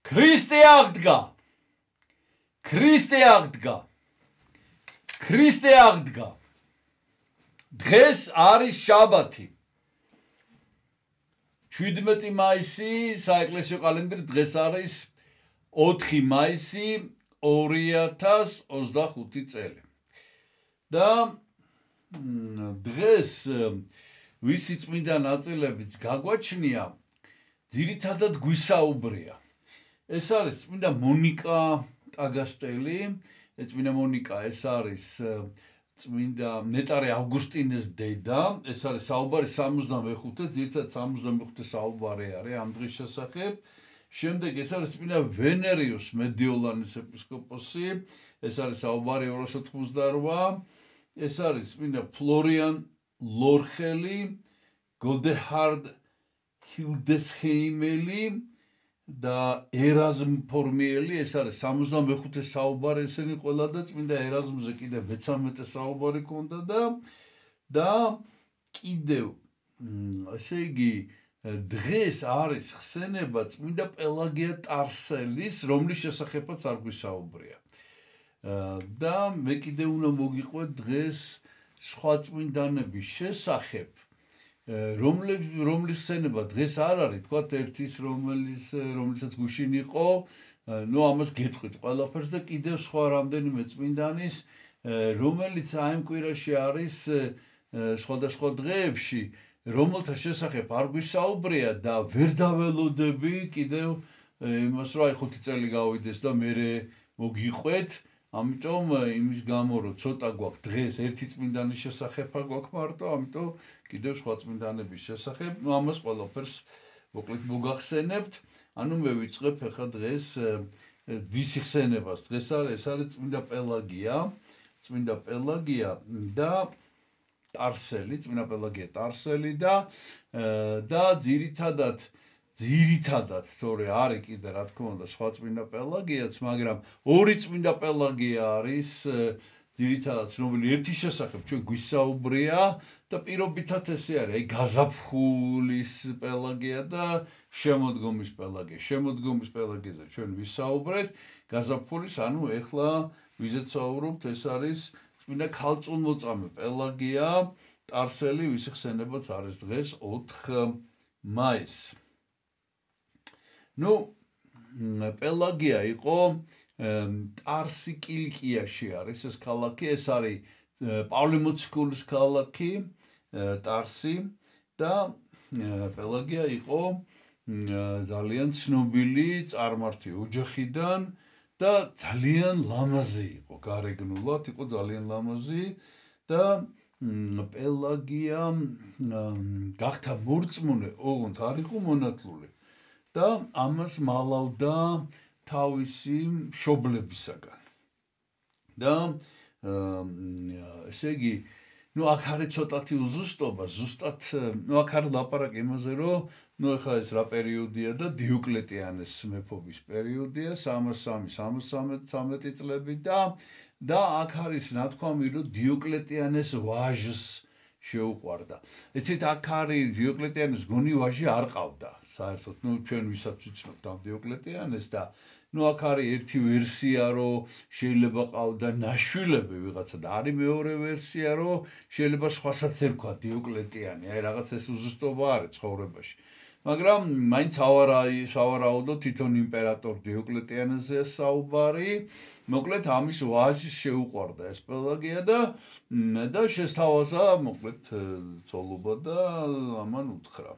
ქრისტე აღდგა. ქრისტე აღდგა. ქრისტე აღდგა. დღეს არის შაბათი. 17 მაისი საეკლესიო კალენდრის დღეს არის 4 მაისი 2025 წელი. და დღეს ვისი წმინდა ნაწილებიც გაგვაჩნია, ძირითადად გვისაუბრია. ეს არის წმინდა მონიკა ტაგასტელი, წმინდა მონიკა ეს არის წმინდა ნეტარე ავგუსტინეს დედა, ეს არის საუბარი 65, ძირითადად 65 საუბარი არის ამ დღის შესახებ. შემდეგ ეს არის წმინდა ვენერიუს მედიოლანის ეპისკოპოსი, ეს არის საუბარი 288. ეს არის წმინდა ფლორიან ლორხელი, გოდეჰარდ ჰილდესჰეიმელი და ერაზმ ფორმიელი, ეს არის 65 საუბარი, ესენი ყველა და წმინდა ერაზმზე კიდევ 13 საუბარი ქონდა და კიდევ ესე იგი დღეს არის ხსენება წმინდა პელაგია ტარსელის, რომლის შესახებაც არ გვისაუბრია. და მე კიდევ უნდა მოგიყვეთ დღეს სხვა წმინდანების შესახებ, რომლის ხსენება დღეს არ არის, თქვათ ერთის რომელიცაც გუშინ იყო, ნუ ამას გეტყვით ყველაფერს და კიდევ სხვა რამდენიმე წმინდანის, რომელიც აი ამ კვირაში არის სხვადასხვა დღეებში, რომელთა შესახებ არ გვისაუბრია და ვერ დაველოდები კიდევ იმას, რომ აი 5 წელი გავიდეს და მე მოგიყვეთ. ამიტომ იმის გამო რომ ცოტა გვაქვს დღეს ერთი წმინდანის შესახება გვაქვს მარტო, ამიტომ კიდევ სხვა წმინდანების შესახებ, ნუ ამას ყველაფერს მოკლედ მოგახსენებთ. ანუ მე ვიწყებ ახლა დღეს ვისი ხსენებას. დღეს ეს არის წმინდა პელაგია, წმინდა პელაგია და ტარსელი, წმინდა პელაგია ტარსელი და ძირითადად, თორე არის კიდე რა თქმა უნდა სხვა წმინდა პელაგიაც, მაგრამ ორი წმინდა პელაგია არის ძირითადად ცნობილი ერთის შესახებ ჩვენ გვისაუბრია და პირობითად ესე არის, აი გაზაფხულის პელაგია და შემოდგომის პელაგია. შემოდგომის პელაგიაზე ჩვენ ვისაუბრეთ, გაზაფხულის, ანუ ეხლა ვიზეც ვსაუბრობთ, ეს არის წმინდა ქალწულმოწამე პელაგია ტარსელი, ვისი ხსენებაც არის დღეს 4 მაისს. ნუ პელაგია იყო ტარსი კილიკიაში არის ეს ქალაქი, ეს არის პავლე მოციქულის ქალაქი ტარსი და პელაგია იყო ძალიან ცნობილი წარმართი ოჯახიდან და ძალიან ლამაზი იყო, გარეგნულად იყო ძალიან ლამაზი და პელაგია გახდა მორწმუნე, ოღონდ არ იყო მონათლული. და ამას მალავდა თავისი მშობლებისაგან. და ესე იგი, ნუ აქ არის ცოტათი უზუსტობა, ზუსტად, ნუ აქ არის ლაპარაკი იმაზე, რომ ნუ ეხლა ეს რა პერიოდია და დიოკლეტიანეს მეფობის პერიოდია, 313 წლები და აქ არის ნათქვამი, რომ დიოკლეტიანეს ვაჟს შეუყვარდა. ეცით აქ არის დიოკლეტიანეს გონი ვაჟი არ ყავდა. საერთოდ, ნუ ჩვენ ვისაც ვიცნობთ ამ დიოკლეტიანეს და ნუ აქ არის ერთი ვერსია, რომ შეიძლება ყავდა ნაშვილები ვიღაცა და არის მეორე ვერსია, რომ შეიძლება სხვასაც ერქვა დიოკლეტიანი, აი რაღაც ეს უზუსტობა არის ცხოვრებაში. მაგრამ მაინც სავარაუდო თვითონ იმპერატორ დიოკლეტიანესზე საუბარი, მოკლედ ამის ვაჟს შეუყვარდა ეს პელაგია და შესთავაზა მოკლედ ცოლობა და ამან უთხრა.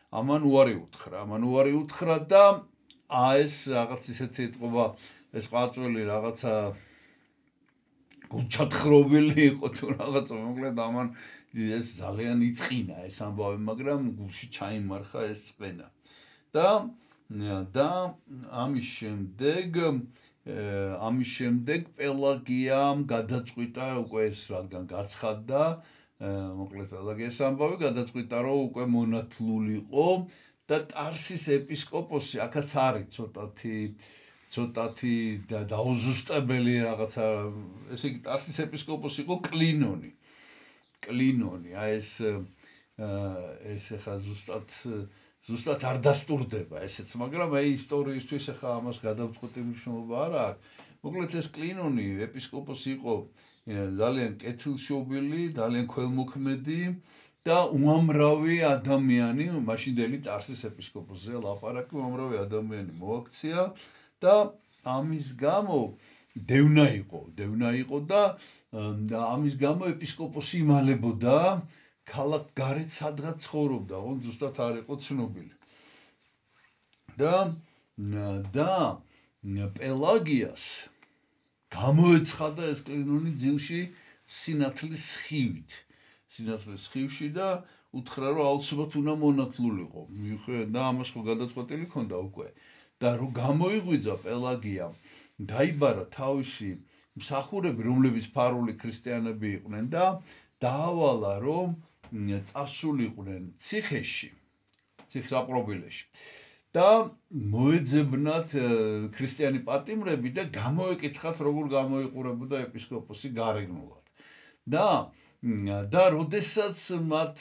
ამან უარი უთხრა და ეს რაღაც ისეთი ეთყობა, ეს ყაწველი რაღაცა გულჩათხრობილი იყო თუ რაღაცა, მოკლედ ამან ეს ძალიან იწყინა ეს ამბავი, მაგრამ გულში ჩაიმარხა ეს წყენა. და ამის შემდეგ პელაგიამ გადაწყვიტა უკვე ეს რადგან გაცხადდა, მოკლედ პელაგიას ამბავი გადაწყვიტა, რომ უკვე მონათლულიყო და ტარსის ეპისკოპოსი, აქაც არის ცოტათი დაუზუსტებელი რაღაცა, ესე იგი ტარსის ეპისკოპოსი იყო კლინონი. აი ეს ეხა ზუსტად ზუსტად არ დასტურდება ესეც, მაგრამ აი ისტორიისთვის ახლა ამას გადავწყვეტი მნიშვნელობა არ აქვს. მოკლედ ეს კლინონი ეპისკოპოსი იყო ძალიან კეთილშობილი, ძალიან ქველმოქმედი და უამრავი ადამიანი, მაშინდელი ტარსის ეპისკოპოსზე ლაპარაკი, უამრავი ადამიანი მოაქცია და ამის გამო დევნა იყო და ამის გამო ეპისკოპოსი იმალებოდა ქალაქ გარეთ სადღაც ცხოვრობდა, ოღონდ ზუსტად არ იყო ცნობილი. და პელაგიას გამოეცხადა ეს კლინონი ძილში სინათლის ხივში და უთხრა, რომ აუცილებლად უნდა მონათლულიყო. მიუხედავად და ამას ხო გადაწყვეტილი ჰქონდა უკვე. და რომ გამოიღვიძა პელაგიამ, დაიბარა თავისი მსახურები, რომლებიც ფარული ქრისტიანები იყვნენ და დაავალა, რომ წასულიყვნენ ციხეში, ციხესაპყრობილეში და მოეძებნათ ქრისტიანი პატიმრები და გამოეკითხათ, როგორ გამოიყურებოდა ეპისკოპოსი გარეგნულად. და როდესაც მათ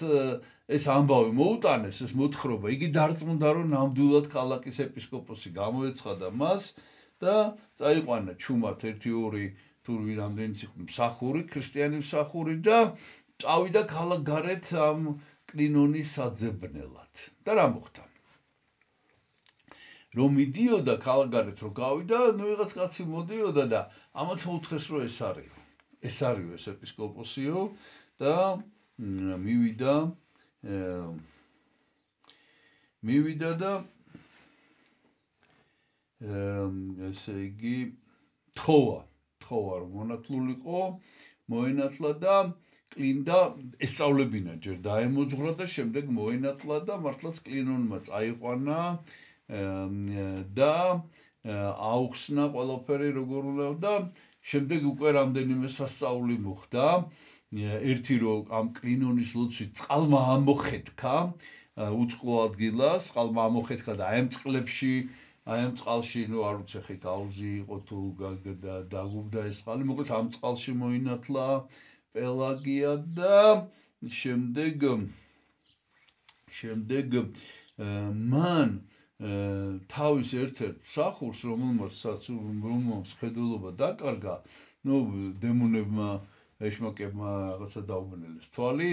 ეს ამბავი მოუტანეს, ეს მოთხრობა, იგი დარწმუნდა, რომ ნამდვილად ქალაქის ეპისკოპოსი გამოეცხადა მას და წაიყვანა ჩუმად 1-2 თუ რამდენიც იყო მსახური, ქრისტიანი მსახური და წავიდა ქალაქ გარეთ ამ კლინონის საძებნელად. და რა მოხდა? რომ მიდიოდა ქალაქ გარეთ რომ გავიდა, ვიღაც კაცი მოდიოდა და ამათ მოუთხეს, რომ ეს ეპისკოპოსიო და მივიდა და ესე იგი თხოვა რომ მონათლულიყო, მოენათლა და კლინდა ესწავლებინა ჯერ დაემოძღვრა და შემდეგ მოენათლა და მართლაც კლინონმა წაიყვანა და აუხსნა ყველაფერი როგორ უნდა და შემდეგ უკვე რამდენიმე სასწაული მოხდა. ერთი რომ ამ კლინონის ლოცვით წყალმა ამოხეთქა უწყლო ადგილას, წყალმა ამოხეთქა და აი ამ წყალში, ნუ არ ვიცი ხე გაუზი იყო თუ დაგუბდა ეს წყალი, მოკლედ ამ წყალში მოინათლა პელაგია და შემდეგ მან თავის ერთ-ერთ მსახურს, რომელმაც ხედულობა დაკარგა, ნუ დემონებმა ეშმაკებმა რაღაცა დაუბნელეს თვალი,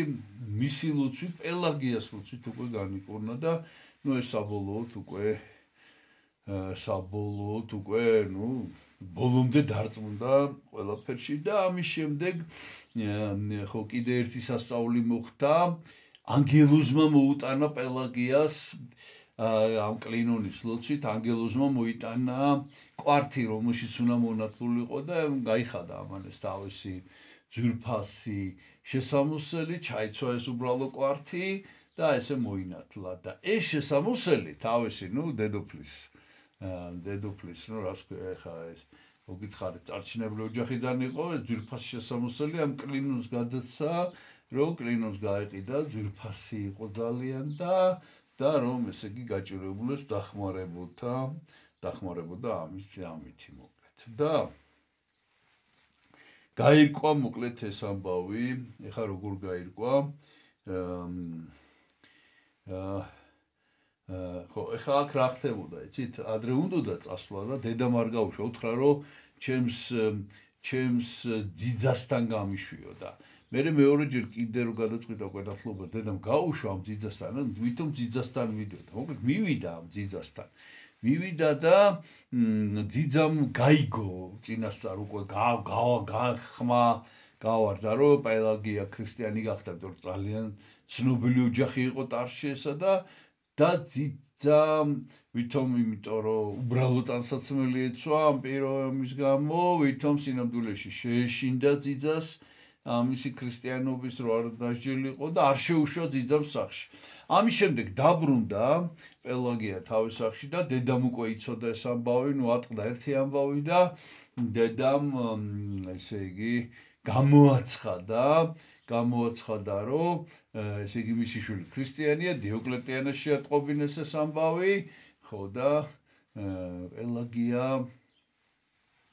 მისი ლოცვით, პელაგიას ლოცვით უკვე განიკურნა და ნუ ეს საბოლოოდ უკვე ნუ ბოლომდე დარწმუნდა ყველაფერში და ამის შემდეგ ხო კიდე ერთი სასწაული მოხდა, ანგელოზმა მოუტანა პელაგიას ამ კლინონის ლოცვით, ანგელოზმა მოიტანა კვართი, რომელშიც უნდა მონათლულიყო და გაიხადა ამან ეს თავისი ძვირფასი შესამოსელი, ჩაიცვა ეს უბრალო კვართი და ესე მოინათლა და ეს შესამოსელი თავისი, ნუ დედოფლის, ნუ რას ქვია ხა ეს მოგითხარით, წარჩინებული ოჯახიდან იყო, ეს ძვირფასი შესამოსელი ამ კლინონს გადაცა, რომ კლინონს გაეყიდა, ძვირფასი იყო ძალიან და რომ ესე იგი გაჭირებულებს დახმარებოდა ამითი მოკლედ. და გაირკვა მოკლედ ეს ამბავი, ეხა როგორ გაირკვა? ხო, ეხა აქ რა ხდებოდა, იცით, ადრე უნდოდა წასვლა და დედამ არ გაუშვა, უთხრა რომ ჩემს ძიძასთან გამიშვიო და მერე მეორეჯერ კიდე რომ გადაწყვიტა კვედათლობა, დედამ გაუშვა ამ ძიძასთან, ვითომ ძიძასთან მიდიოდა. მოკლედ მივიდა ამ ძიძასთან. მივიდა და ძიძამ გაიგო წინასწარ უკვე გავარდა რომ პელაგია ქრისტიანი გახდა, იმიტომ რომ ძალიან ცნობილი ოჯახი იყო ტარსში ესა და ძიძამ ვითომ იმიტომ რომ უბრალო ტანსაცმელი ეცვა ამ პიროვნების გამო, ვითომ სინამდვილეში შეეშინდა ძიძას მისი ქრისტიანობის რო არ დასჯილიყო და არ შეუშვა ძიძამს სახლში. ამის შემდეგ დაბრუნდა პელაგია თავის სახლში და დედამ უკვე იცოდა ეს ამბავი, ნუ ატყდა ერთი ამბავი და დედამ ესე იგი გამოაცხადა, რომ ესე იგი მისი შვილი ქრისტიანია, დიოკლეტიანეს შეატყობინეს ეს ამბავი, ხო და პელაგია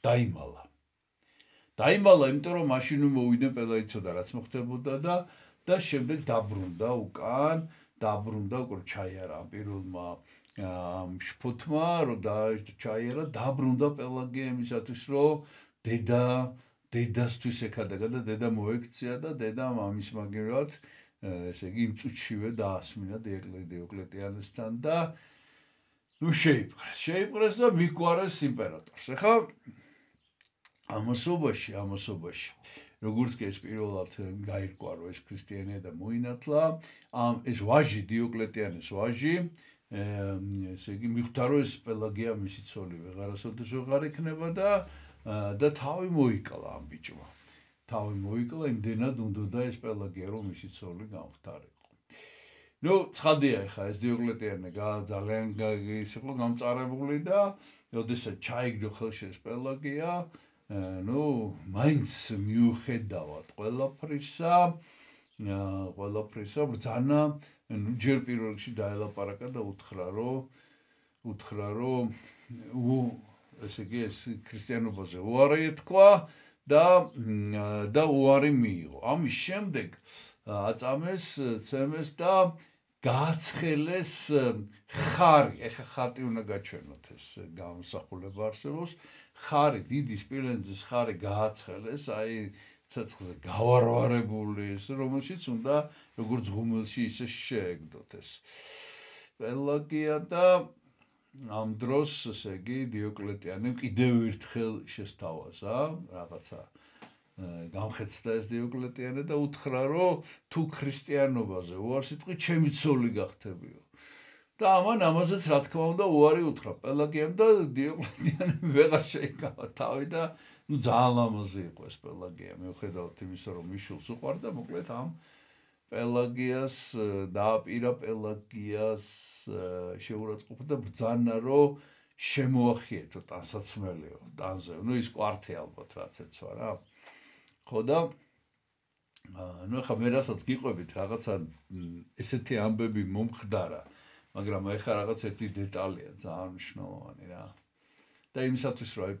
დაიმალა. დაიმალა, იმიტომ რომ მაშინ მოვიდა პელა იცოდა რაც მოხდებოდა და შემდეგ დაბრუნდა უკან დაბრუნდა უკვე ჩაიარა ამ პირველმა შფოთმა, რომ ჩაიარა, დაბრუნდა პელაგია იმისათვის, რომ დედასთვის ეკადაგა და დედა მოექცია და დედამ ამის მაგერად ესე იგი იმ წუთშივე დაასმინა დიოკლეტიანესთან და შეიპყრეს და მიგვარეს იმპერატორს. ეხლა ამასობაში როგორც კი ეს პირველად გაირკვა, რომ ეს ქრისტიანია და მოინათლა, ეს ვაჟი დიოკლეტიანეს ვაჟი ესე იგი მიხვდა, რომ ეს პელაგია მისი ცოლი ვეღარასოდეს ვეღარ იქნება და თავი მოიკლა ამ ბიჭმა. თავი მოიკლა, იმდენად უნდოდა ეს პელაგია, რომ მისი ცოლი გამختارიყო. ცხადია ხა ეს დიოკლეტიანე ძალიან იყო გამწარებული და როდესაც ჩაიგდო ხელში ეს პელაგია, მაინც მიუხედავად ყველაფრისა ბრძანა ჯერ პირველ რიგში დაელაპარაკა და უთხრა, რომ ესე იგი ეს ქრისტიანობაზე უარი ეთქვა და უარი მიიღო. ამის შემდეგ აწამეს, ცემეს და გააცხელეს ხარი. ეხა ხატი უნდა გაჩვენოთ ეს გამოსახულება არსებობს. ხარი, დიდი სპილენძის ხარი გააცხელეს, აი ცეცხლზე გავარვარებული ეს, რომელშიც უნდა როგორც ღუმელში ისე შეეგდოთ ეს პელაგია და ამ დროს, ესე იგი, დიოკლეტიანემ კიდევ ერთხელ შესთავაზა, რაღაცა გამხეცდა ეს დიოკლეტიანე და უთხრა, რომ თუ ქრისტიანობაზე უარს იტყვი, ჩემი ცოლი გახდებიო. და ამაზეც რა თქმა უნდა უარი უთხრა პელაგიამ და დიოკლეტიანემ ვეღარ შეიკავა თავი და ძალიან ლამაზი იყო ეს პელაგია, მიუხედავად იმისა, რომ მიშულს უყვარდა, მოკლედ ამ პელაგიას დააპირა პელაგიას შეურაცხყოფა და ბრძანა, რომ შემოახიეთო ტანსაცმელიო, ტანზე, ის კვართი ალბათ რაც ეცვა რა. ხო და ეხა მე რასაც გიყვებით რაღაცა ესეთი ამბები მომხდარა, მაგრამ ეხა რაღაც ერთი დეტალია ძალიან მნიშვნელოვანი რა. და იმისათვის რომ აი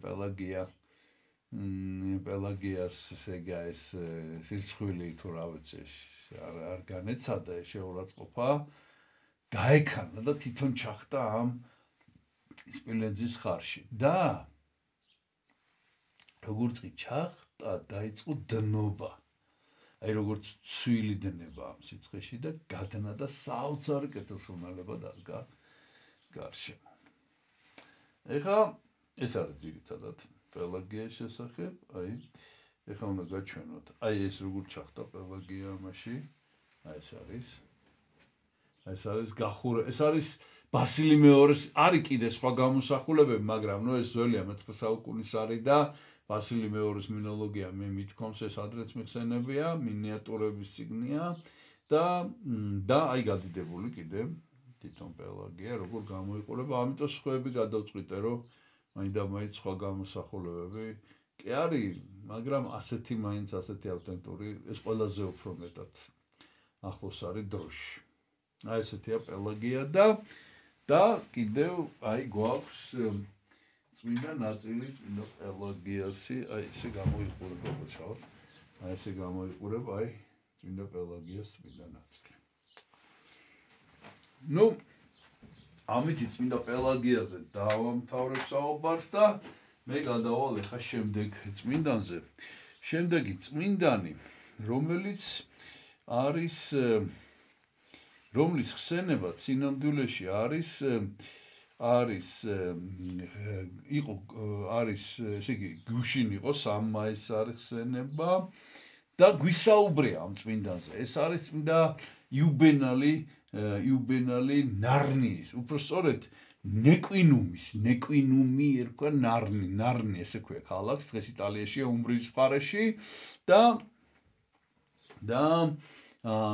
პელაგიას ესე იგი ეს სირცხვილი თუ რა ვიცი არ განეცადა შეურაცხყოფა, გაექანა და თვითონ ჩახტა ამ სპილენძის ხარში და როგორც კი ჩახტა, დაიწყო დნობა. აი როგორც ცვილი დნება ამ სიცხეში და გადანა და საოცარი კეთილშობილება დადგა გარშემო. ეხა ეს არის ძირითადად პელაგიის შესახებ, ეხლა უნდა გაჩვენოთ. აი ეს როგორ ჩახტა პელაგია ამაში. ეს არის გახურა. ეს არის ბასილი მეორის, არის კიდე სხვა გამოსახულებები, მაგრამ ეს ძველია მე-19 საუკუნის არის და ბასილი მეორის მინოლოგია მე მithkoms ეს ადრეც მიხსენებია, მინიატურების წიგნია და აი გადიდებული კიდე თვითონ პელაგია როგორ გამოიყურება, ამიტომ სხვაები გადავწყვიტე, რომ მაინდა-მაინც სხვა გამოსახულებები კი არის, მაგრამ ასეთი მაინც ასეთი ავთენტური, ეს ყველაზე უფრო მეტად ახლოს არის დროში. აი ესეთია პელაგია და კიდევ აი გვაქვს წმინდა ნაწილი, წმინდა პელაგიასი, აი ესე გამოიყურება უცრავად. აი ესე გამოიყურება აი წმინდა პელაგიას წმინდა ნაწილი. ამითი წმინდა პელაგიაზე დავამთავრებ საუბარს და მე გადავალ ახლა შემდეგ წმინდანზე. შემდეგი წმინდანი, რომელიც არის რომლის ხსენება სინამდვილეში არის ესე იგი გუშინ იყო სამმაის არის ხსენება და გვისაუბრია ამ წმინდანზე. ეს არის წმინდა იუბენალი ნარნიის, უფრო სწორედ ნეკვინუმი ერქვა ნარნი ესე ქვია ქალაქს, დღეს იტალიაშია უმბრის მხარეში და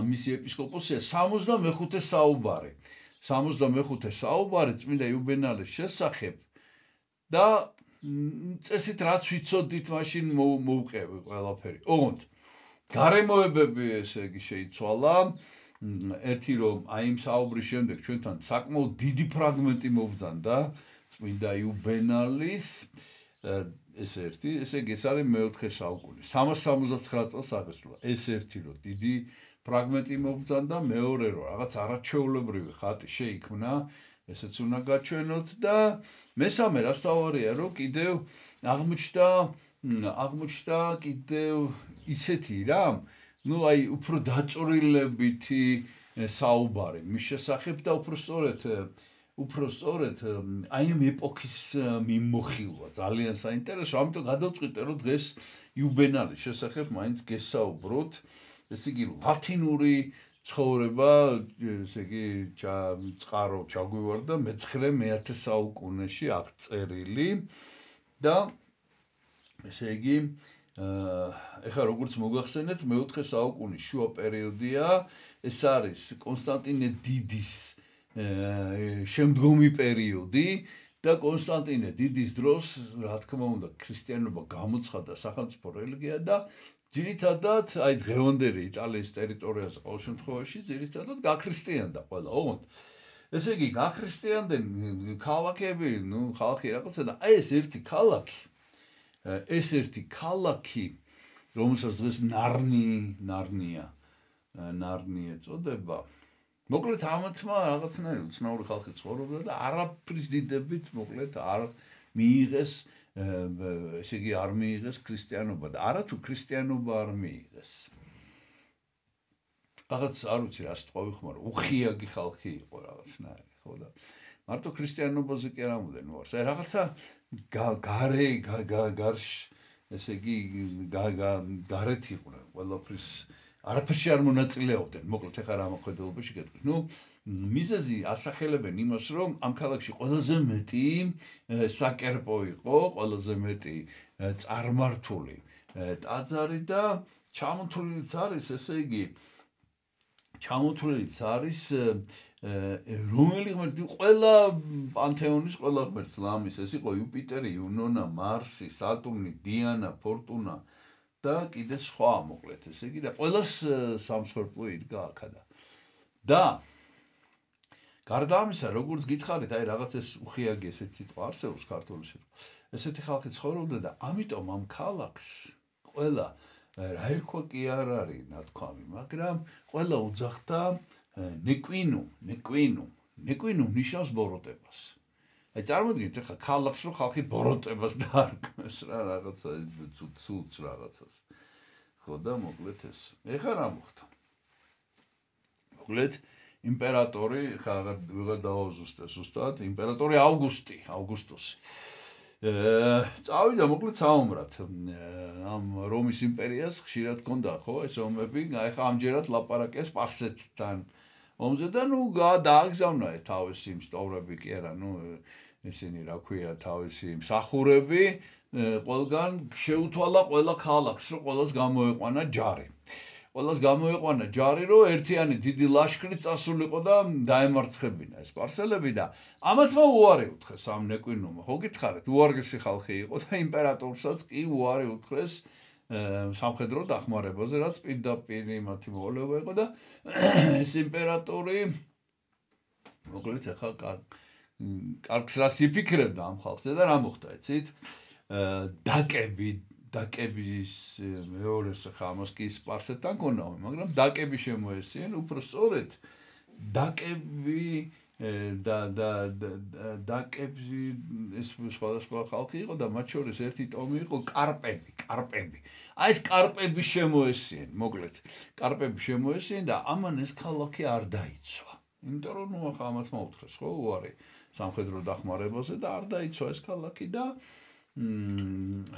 მისი ეპისკოპოსია 65 საუბარი. 65 საუბარი წმინდა იუბენალის შესახებ და წესით რაც ვიცოდით მაშინ მოვყევი ყველაფერი. ოღონდ გარემოებები ესე იგი შეიცვალა. ერთი რომ აი იმ საუბრის შემდეგ ჩვენთან საკმაოდ დიდი ფრაგმენტი მოვძანდა წმინდა იუბენალის ეს ერთი, ესე იგი ეს არის მე-4 საუკუნე. 379 წელს აღესრულა. ეს ერთი რომ დიდი ფრაგმენტი მობრძანდა, მეორე რომ რაღაც არაჩვეულებრივი ხატი შეიქმნა, ესეც უნდა გაჩვენოთ და მესამე რაც თავარია, რომ კიდევ აღმოჩნდა კიდევ ისეთი რამ, ну აი უფრო დაწვრილებითი საუბარი მის შესახებ და უფრო სწორედ აი ამ ეპოქის მიმოხილვა ძალიან საინტერესო, ამიტომ გადავწყვიტე რომ დღეს იუბენალის შესახებ მაინც გესაუბროთ, ესე იგი ლათინური ცხოვრება, ესე იგი წყარო ჩაგვივარდა მე-9 საუკუნეში აღწერილი და ესე იგი ეხლა როგორც მოგახსენეთ, მე-4 საუკუნის შუა პერიოდია, ეს არის კონსტანტინე დიდის შემდგომი პერიოდი და კონსტანტინე დიდის დროს, რა თქმა უნდა, ქრისტიანობა გამოცხადდა სახელმწიფო რელიგია და ძირითადად, აი დღევანდელი იტალიის ტერიტორიაზე ყოველ შემთხვევაში ძირითადად გაქრისტიანდა ყველა, ოღონდ ესე იგი გაქრისტიანდენ ქალაქები, ну ხალხი რაღაცა და აი ეს ერთი ქალაქი, რომელსაც დღეს ნარნია ეწოდება. მოკლედ ამათმა რაღაცნაირი უცნაური ხალხი ცხოვრობდა და არაფრის დიდებით მოკლედ არ მიიღეს, ესე იგი არ მიიღეს ქრისტიანობა და არათუ ქრისტიანობა არ მიიღეს. რაღაც არ ვიცი რა სიტყვა ვიხმარო, უხიაგი ხალხი იყო რაღაცნაირი, ხო და მარტო ქრისტიანობაზე კი არ ამოდენ ვარს. აი რაღაცა გარშ, ესე იგი გარეთ იყვნენ ყველაფრის არაფერში არ მონაწილეობდნენ. მოკლედ ეხლა რა მოხდებაში გეტყვით. ნუ მიზეზი ასახელებენ იმას, რომ ამ ქალაქში ყველაზე მეტი საკერპო იყო, ყველაზე მეტი წარმართული ტაძარი და ჩამოთვლილიც არის, ესე იგი ჩამოთვლილიც არის რომელი ღმერთი ყველა პანთეონის ყველა ღმერთს ლამის, ეს იყო იუპიტერი, იუნონა, მარსი, სატურნი, დიანა, ფორტუნა და კიდე სხვა მოკლედ, ესე იგი და ყველას სამსხვერპლო იდგა აქადა. და გარდა ამისა, როგორც გითხარით, აი რაღაც ეს უხიაგი ესეთი სიტყვა არსებობს ქართულში. ესეთი ხალხი ცხოვრობდა და ამიტომ ამ ქალაქს ყველა რა ერქვა კი არ არის ნათქვამი, მაგრამ ყველა უძახდა ნეკვინუ ნიშნავს ბოროტებას. აი წარმოგიდგენთ ახლა ქალაქს რო ხალხი ბოროტებას დაარქმევს რა რაღაცა ცუდს რაღაცას. ხო და მოკლედ ეს. ეხლა რა მოხდა? მოკლედ იმპერატორი, ხა ვეღარ დავაზუსტე ზუსტად, იმპერატორი აუგუსტუსი. წავიდა მოკლედ საომრად. ამ რომის იმპერიას ხშირად ჰქონდა, ხო, ეს ომები, ახლა ამჯერად ლაპარაკია სპარსეთთან ომზე და ნუ დააგზავნა თავისი მსტოვრები კი არა, ნუ ისინი რა ქვია, თავისი მსახურები, ყველგან შეუთვალა ყველა ქალაქს, რომ ყველას გამოეყვანა ჯარი. ყველას გამოეყვანა ჯარი, რომ ერთიანი დიდი ლაშქრი წასულიყო და დაემარცხებინა ეს სპარსელები და ამათმა უარი უთხრეს ამ ნეკვინუმმა. ხო გითხარით, უარგესი ხალხი იყო და იმპერატორსაც კი უარი უთხრეს სამხედრო დახმარებაზე, რაც პირდაპირ მათი მოვალეობა იყო და ეს იმპერატორი მოკლედ ახლა კარგს რას იფიქრებდა ამ ხალხზე და რა მოხდა, იცით? დაკების მეორეს ხა ამას კი სპარსეთთან ქონდა, მაგრამ დაკები შემოესწიენ, უფრო სწორედ დაკები ეს სხვადასხვა ხალხი იყო და მათ შორის ერთი ტომი იყო კარპები. აი ეს კარპები შემოესწიენ, მოკლედ. კარპები შემოესწიენ და ამან ეს ქალაქი არ დაიცვა. იმიტომ რომ ნუ ახლა ამათმა უთხრეს, ხო, უარი სამხედრო დახმარებაზე და არ დაიცვა ეს ქალაქი და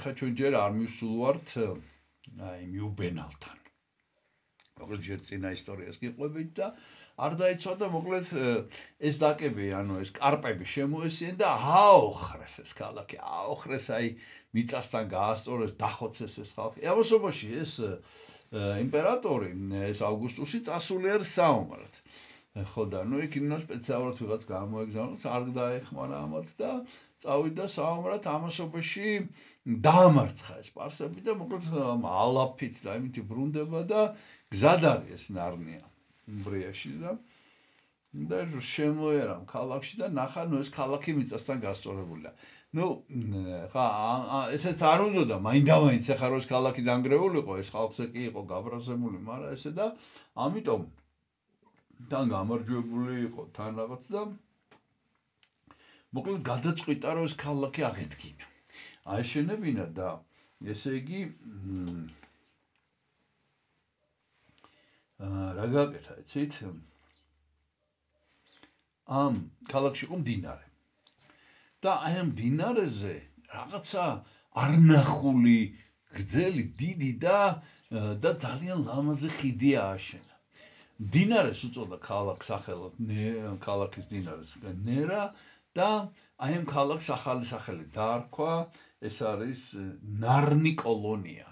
ხა ჩვენ ჯერ არ მივსულვართ აი მიუბენალთან. მოკლედ ჯერ წინა ისტორიას გიყვებით და არ დაიცვა და მოკლედ ეს დაკები, ანუ ეს კარპები შემოესწიენ და აოხრეს ეს ქალაქი, აოხრეს აი მიწასთან გაასწორეს, დახოცეს ეს ხალხი. ამასობაში ეს იმპერატორი, ეს აუგუსტუსი წასულიერ საომრად. ხო და ნუ იქ იმას სპეციალურად ვიღაც გამოეგზავნოს, არ დაეხმარა ამათ და წავიდა საომრად, ამასობაში დაამარცხა ეს სპარსები და მოკლედ ალაფით და იმითი ბრუნდება და გზად არის ეს ნარნია. ბრიაში და და შემოერამ ქალაქში და ნახა ეს ქალაქი მიწასთან გასწორებულია. ხა ესეც არ უნდოდა მაინდა-მაინც ეხლა რომ ეს ქალაქი დანგრეულიყო, ეს ხალხზე კი იყო გაბრაზებული, მაგრამ ესე და ამიტომ თან გამარჯვებული იყო თან რაღაც და მოკლედ გადაწყვიტა რომ ეს ქალაქი აღედგინა. აეშენებინა და ესე იგი რა გაკეთა, იცით? ამ ქალაქში იყო მდინარე. და აი ამ მდინარეზე რაღაცა არნახული გრძელი დიდი და ძალიან ლამაზი ხიდი ააშენა. მდინარეს უწოდა ქალაქს სახელად ქალაქის მდინარეს ნერა და აი ამ ქალაქს ახალი სახელი დაარქვა, ეს არის ნარნი კოლონია.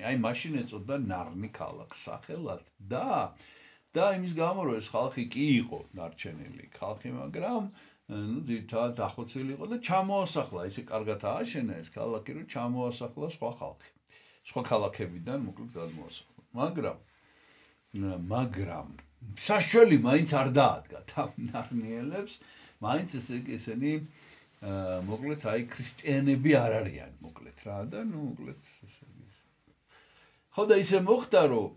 აი მაშინ ეწოდა ნარნი ქალაქს სახელად და იმის გამო რომ ეს ხალხი კი იყო დარჩენილი ხალხი, მაგრამ ძირითადად ახოცილი იყო და ჩამოასახლა, ისე კარგად ააშენა ეს ქალაქი, რომ ჩამოასახლა სხვა ხალხი. სხვა ქალაქებიდან მოკლედ გადმოასახლა. მაგრამ საშველი მაინც არ დაადგა ამ ნარნიელებს, მაინც ესენი მოკლედ აი ქრისტიანები არ არიან მოკლედ რა და მოკლედ ესე იგი. ხო და ისე მოხდა რომ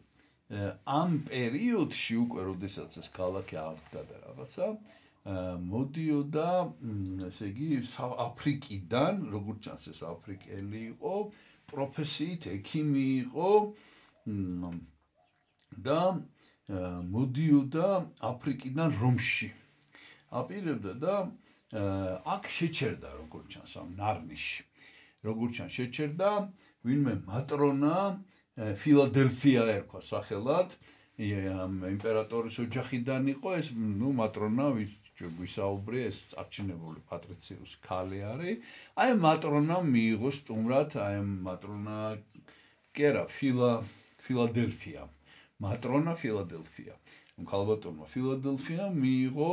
ამ პერიოდში უკვე როდესაც ეს ქალაქი აღდგა და რაღაცა მოდიოდა ესე იგი აფრიკიდან, როგორც ჩანს ეს აფრიკელი იყო, პროფესიით ექიმი იყო და მოდიოდა აფრიკიდან რომში. აპირებდა და აქ შეჩერდა როგორც ჩანს ამ ნარნიში. როგორც ჩანს შეჩერდა ვინმე მატრონა ფილადელფია ერქვა სახელად, იმპერატორის ოჯახიდან იყო ეს მატრონა ვისაუბრე ეს არჩინებული პატრიციუს ქალი არის. აი მატრონა მიიღო სტუმრად, აი მატრონა კი არა ფილადელფია. მატრონა ფილადელფია. ქალბატონმა ფილადელფია მიიღო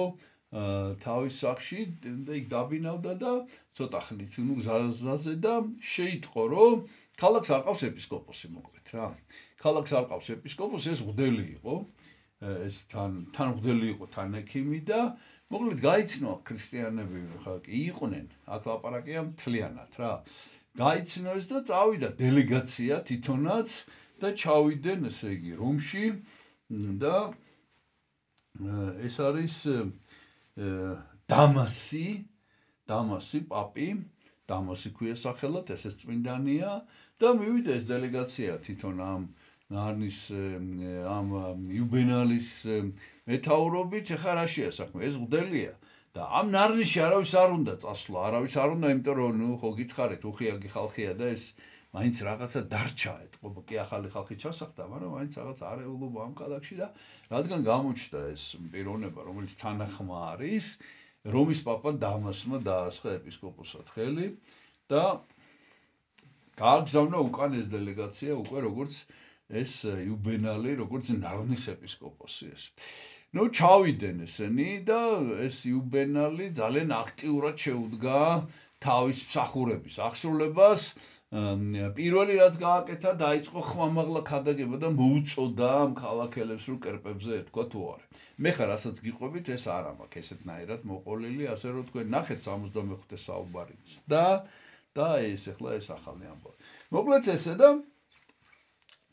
თავის სახში და იქ დაბინავდა და ცოტა ხნით გზაზე და შეიტყო რომ ქალაქს არ ყავს ეპისკოპოსი მოკლედ რა. ქალაქს არ ყავს ეპისკოპოსი, ეს მღვდელი იყო. ეს თან მღვდელი იყო თან ექიმი და მოკლედ გაიცნო ქრისტიანები ხა კი იყვნენ. აქ ლაპარაკია მთლიანად რა. გაიცნო ეს და წავიდა დელეგაცია თვითონაც და ჩავიდნენ ესე იგი რომში და ეს არის დამასი პაპი, დამასი ქვია სახელად, ესეც წმინდანია და მივიდა ეს დელეგაცია თვითონ ამ ნარნის ამ იუბენალის მეთაურობით, ეხლა რაშია საქმე, ეს მღვდელია და ამ ნარნიში არავის არ უნდა წასვლა, არავის არ უნდა, იმიტომ რომ ხო გითხარით, უხიაგი ხალხია და ეს მაინც რაღაცა დარჩა, ეთყობა კი ახალი ხალხი ჩასახდა, მაგრამ მაინც რაღაც არეულობა ამ ქალაქში და რადგან გამოჩნდა ეს პიროვნება, რომელიც თანახმა არის, რომის პაპა დამასმა დაასხა ეპისკოპოსად ხელი და გააგზავნა უკან ეს დელეგაცია უკვე როგორც ეს იუბენალი, როგორც ნარნის ეპისკოპოსი ეს. ჩავიდნენ ესენი და ეს იუბენალი ძალიან აქტიურად შეუდგა თავის მსახურების აღსრულებას. პირველი რაც გააკეთა, დაიწყო ხმამაღლა ქადაგება და მოუწოდა ამ ქალაქელებს რომ კერპებზე ეთქვა თუ არა. მე ხარ რასაც გიყვებით, ეს არ ამაქვს ესეთნაირად მოყოლილი, ასე რომ თქვენ ნახეთ 65 საუბარიც და ეს ახლა ეს ახალი ამბავი. მოკლედ ესე და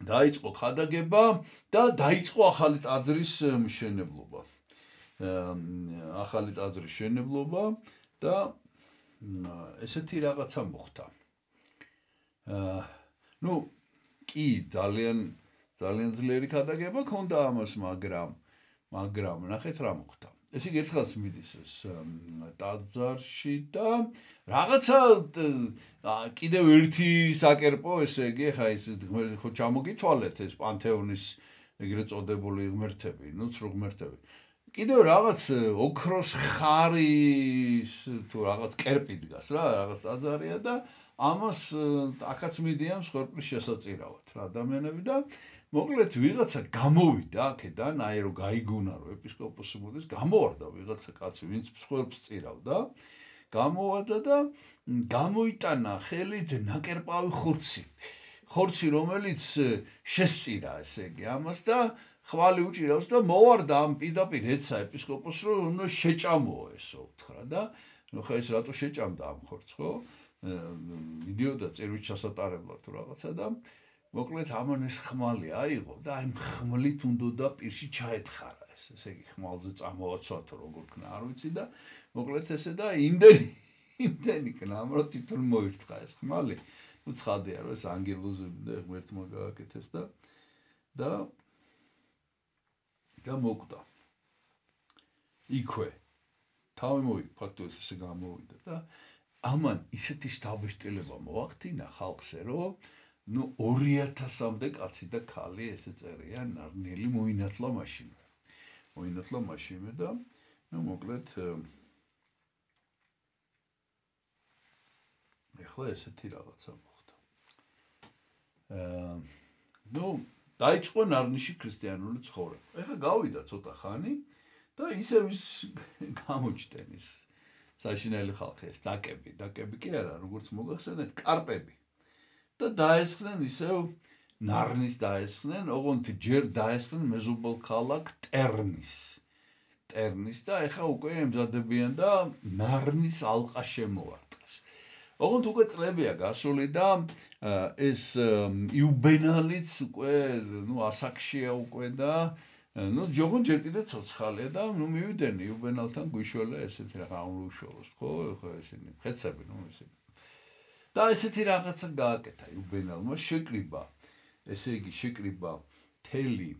დაიწყო ქადაგება და დაიწყო ახალი ტაძრის მშენებლობა. ახალი ტაძრის მშენებლობა და ესეთი რაღაცა მოხდა. კი ძალიან ძლიერი ქადაგება ქონდა ამას, მაგრამ ნახეთ რა მოხდა. ეს იგი ერთხელაც მიდის ეს ტაძარში და რაღაცა კიდევ ერთი საკერპო, ესე იგი, ხა ის ხო ჩამოგითვალეთ ეს პანთეონის ეგრეთ წოდებული ღმერთები, ცრუ ღმერთები. კიდევ რაღაც ოქროს ხარის თუ რაღაც კერპი დგას რა, რაღაც ტაძარია და ამას აქაც მიდიან მსხვერპლის შესაწირავად რა ადამიანები და მოკლედ ვიღაცა გამოვიდა აქედან, აი რომ გაიგონა რომ ეპისკოპოსი მოდის, გამოვარდა ვიღაცა კაცი, ვინც მსხვერპლს წირავდა, გამოვარდა და გამოიტანა ხელით ნაკერპავი ხორცი, რომელიც შესწირა ესე იგი ამას და ხმალი უჭირავს და მოვარდა ამ პირდაპირ ეცა ეპისკოპოსს რომ უნდა შეჭამოო ესო უთხრა და ნუ ხა ეს რატო შეჭამდა ამ ხორცს ხო მიდიოდა წერვის ჩასატარებლად თუ რაღაცა და მოკლედ ამან ეს ხმალი აიღო და აი ხმლით უნდა პირში ჩაეთხარა ესე იგი ხმალზე წამოაცვათო როგორ ქნა არ ვიცი და მოკლედ ესე და იმდენი ქნა რომ თვითონ მოირთხა ეს ხმალი ნუ ცხადია რომ ეს ანგელოზები და ღმერთმა გააკეთეს და მოკვდა იქვე თავი მოიგ ფაქტობრივად ესე გამოვიდა და ამან ისეთი შთაბეჭდილება მოახდინა ხალხზე რომ ნუ 2000-მდე კაცი და ქალი ესე წერია ნარნელი მოინათლა მაშინვე და ნუ მოკლედ ეხლა ესეთი რაღაცა მოხდა ნუ დაიწყო ნარნიში ქრისტიანული ცხოვრება ეხლა გავიდა ცოტა ხანი და ისევ ის გამოჩნდენის საშინელი ხალხი ეს დაკები კი არა როგორც მოგახსენეთ კარპები და დაესხნენ ისევ ნარნის დაესხნენ ოღონდ ჯერ დაესხნენ მეზობელ ქალაქ ტერნის და ეხა უკვე ემზადებიან და ნარნის ალყა შემოარტყეს ოღონდ უკვე წლებია გასული და ეს იუბენალიც უკვე ნუ ასაკშია უკვე და ნუ ჯოგონ ჯერ კიდე ცოცხალია და ნუ მივიდნენ იუბენალთან გვიშველა ესეთი რა უშველოს ხო ხო ესენი ხეცები ნუ ესენი და ესეთი რაღაცა გააკეთა იუბენალმა შეკრიბა ესე იგი შეკრიბა თელი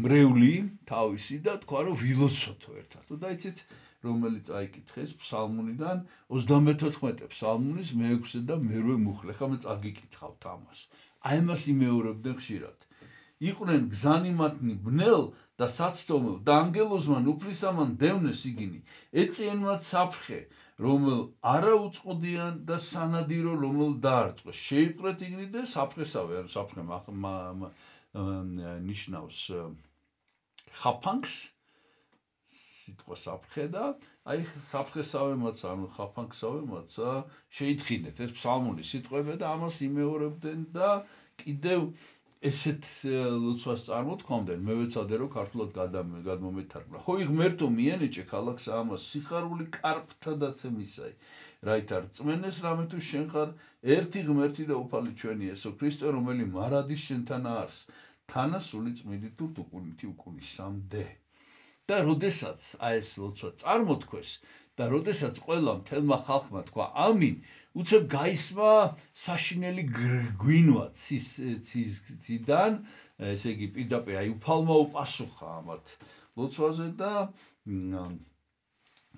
მრევლი თავისი და თქვა რომ ვილოცოთო ერთად და იცით რომელიც აიკითხეს ფსალმუნიდან 34 ფსალმუნის მე-6 და მე-8 მუხლი ხომ წაგიკითხავთ ამას აი ამას იმეორებდნენ ხშირად იყვნენ გზანიმათნი ბნელ და საცდომელ და ანგელოზმან უფლისამან დევნეს იგინი ეწიენმათ საფრხე რომელ არა უწყოდიან და სანადირო რომელ დაარწყვეს შეიპყრეთ იგინი და საფრხესავე ან საფრხე ნიშნავს ხაფანქს სიტყვა საფრხე და აი საფრხესავემაც ანუ ხაფანქსავემაცა შეითხინეთ ეს ფსალმუნის სიტყვები და ამას იმეორებდნენ და კიდევ ესეთ ლოცვას წარმოთქვამდნენ მე ვეცადე რომ ქართულად გადმომეთარგმნა ხო ღმერთო მიენიჭე ქალაქს ამას სიხარული კარპთა დაცემისაი რაით არ წმენეს რამე თუ შენ ხარ ერთი ღმერთი და უფალი ჩვენი ესო ქრისტე რომელი მარადის შენთან არის თანასული წმინდით თუ უკუნითი უკუნისამდე და როდესაც აი ეს ლოცვა წარმოთქვეს და როდესაც ყველა მთელმა ხალხმა თქვა ამინ უცებ გაისმა საშინელი გვინვა ციდან ესე იგი პირდაპირ აი უფალმა უპასუხა ამათ ლოცვაზე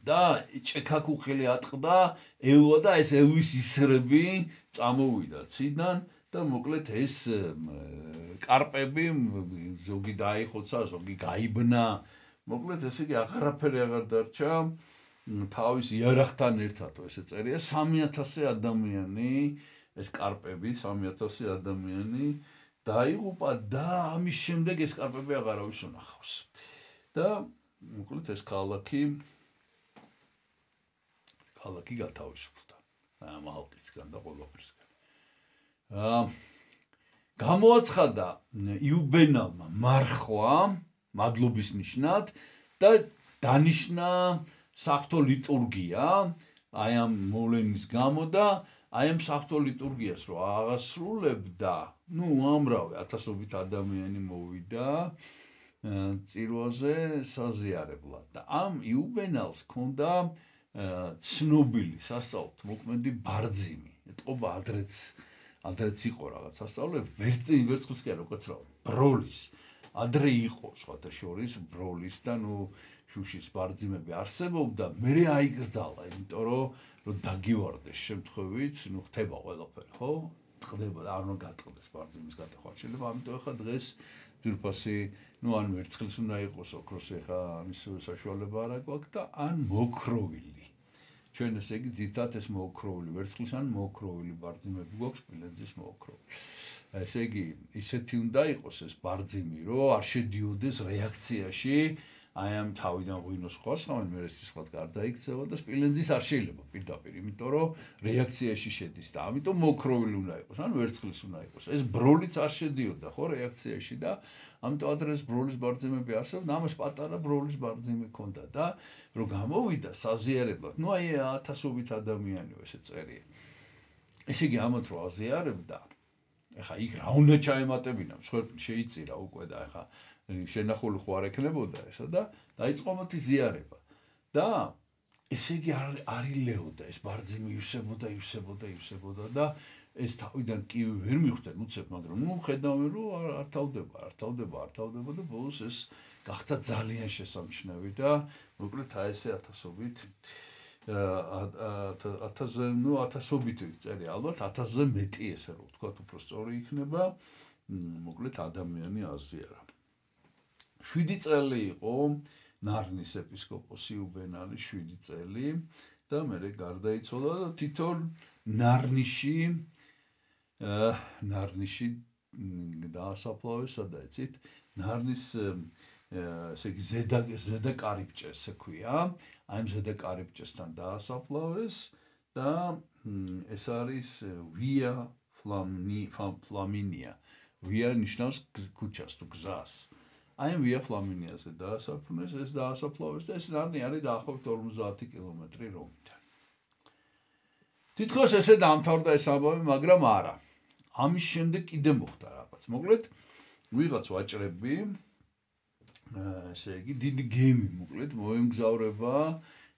და ჭექაკუხელი ატყდა ელვა და ეს ელვის ისრები წამოვიდა ციდან და მოკლედ ეს კარპები ზოგი დაიხოცა ზოგი გაიბნა მოკლედ ესე იგი აღარაფერი აღარ დარჩა თავის იარაღთან ერთად ესე წერია 3000 ადამიანი ეს კარპები 3000 ადამიანი დაიღუპა და ამის შემდეგ ეს კარპები აღარავის უნახავს და მოკლედ ეს ქალაქი გათავისუფლდა ამ ალყისგან და ყველაფრისგან გამოაცხადა იუბენალმა მარხვა მადლობის ნიშნად და დანიშნა საღვთო ლიტურგია აი ამ მოვლენის გამო და აი ამ საღვთო ლიტურგიას რო აღასრულებდა ნუ ამრავი ათასობით ადამიანი მოვიდა წირვაზე საზიარებლად და ამ იუბენალს ჰქონდა ცნობილი სასწაულთ მოქმედი ბარძიმი ეთყობა ადრეც იყო რაღაც სასწაულები ვერცხლის კი არა უკაცრავად ბროლის ადრე იყო სხვათა შორის ბროლის და ნუ შუშის ბარძიმები არსებობდა მე აიგრძალა იმიტომ რომ დაგივარდეს შემთხვევით ნუ ხდება ყველაფერი ხო ხდება არ უნდა გატყდეს ბარძიმის გადახვა შეიძლება ამიტომ ახლა დღეს ძვირფასი ნუ ან ვერცხლის უნდა იყოს ოქროსი ახლა ამის საშუალება არ აქვს და ან მოქროვილი ჩვენ ესე იგი ძირთად ეს მოქროვილი ვერცხლის ან მოქროვილი ბარძიმები გვაქვს სპილენძის მოქროვილი ესე იგი ისეთი უნდა იყოს ეს ბარძიმი რომ არ შედიოდეს რეაქციაში აი ამ თავიდან ღვინოს ხواسხავენ მე სისხლად გარდაიქცევა და სპილენძის არ შეიძლება პირდაპირ, იმიტომ რომ რეაქციაში შედის და ამიტომ მოქროვილი უნდა იყოს, ან ვერცხლის უნდა იყოს. ეს ბროლიც არ შედიოდა ხო რეაქციაში და ამიტომ ადრეს ბროლის ბარძიმები არსებობდა, ამას პატარა ბროლის ბარძიმი ჰქონდა და რომ გამოვიდა საზიარებლად, ნუ აი 1000-ობით ადამიანიო ესე წერია. ესე იგი ამათ რო აზიარებდა, ეხა იქ რა უნდა ჩაემატებინა, მსხვერპლი შეიწირა უკვე და ეხა შენახული ხო არ ეკნებოდა ესა და დაიწყო მათი ზიარება. და ესე იგი არ ილეოდა ეს ბარძიმი ივსებოდა და ეს თავიდან კი ვერ მიხვდნენ უცებ, მაგრამ ნუ ხედავენ რომ არ თავდება და ბოლოს ეს გახდა ძალიან შესამჩნევი და მოკლედ აი ესე 1000-ობით 1000-ობით წერია, ალბათ 1000-ზე მეტი ესე რომ ვთქვათ, უფრო სწორი იქნება, მოკლედ ადამიანი აზიარა. 7 წელი იყო ნარნის ეპისკოპოსი უბენალი 7 წელი და მერე გარდაიცვალა და თვითონ ნარნიში დაასაფლავეს, სადაც ნარნის ესე იგი ზედა კარიბჭეს ექვია, აი ამ ზედა კარიბჭესთან დაასაფლავეს და ეს არის ვია ფლამინია. ვია ნიშნავს ქუჩას თუ გზას. აი ვია ფლამინიაზე დაასაფლავეს, ეს დაასაფლავეს და ეს ნარნი არის დაახლოებით 50 კილომეტრი რომიდან. თითქოს ესე დამთავრდა ეს ამბავი, მაგრამ არა. ამის შემდეგ კიდე მოხდა რაღაც. მოკლედ ვიღაც ვაჭრები ესე იგი დიდი გემი მოკლედ მოემგზავრება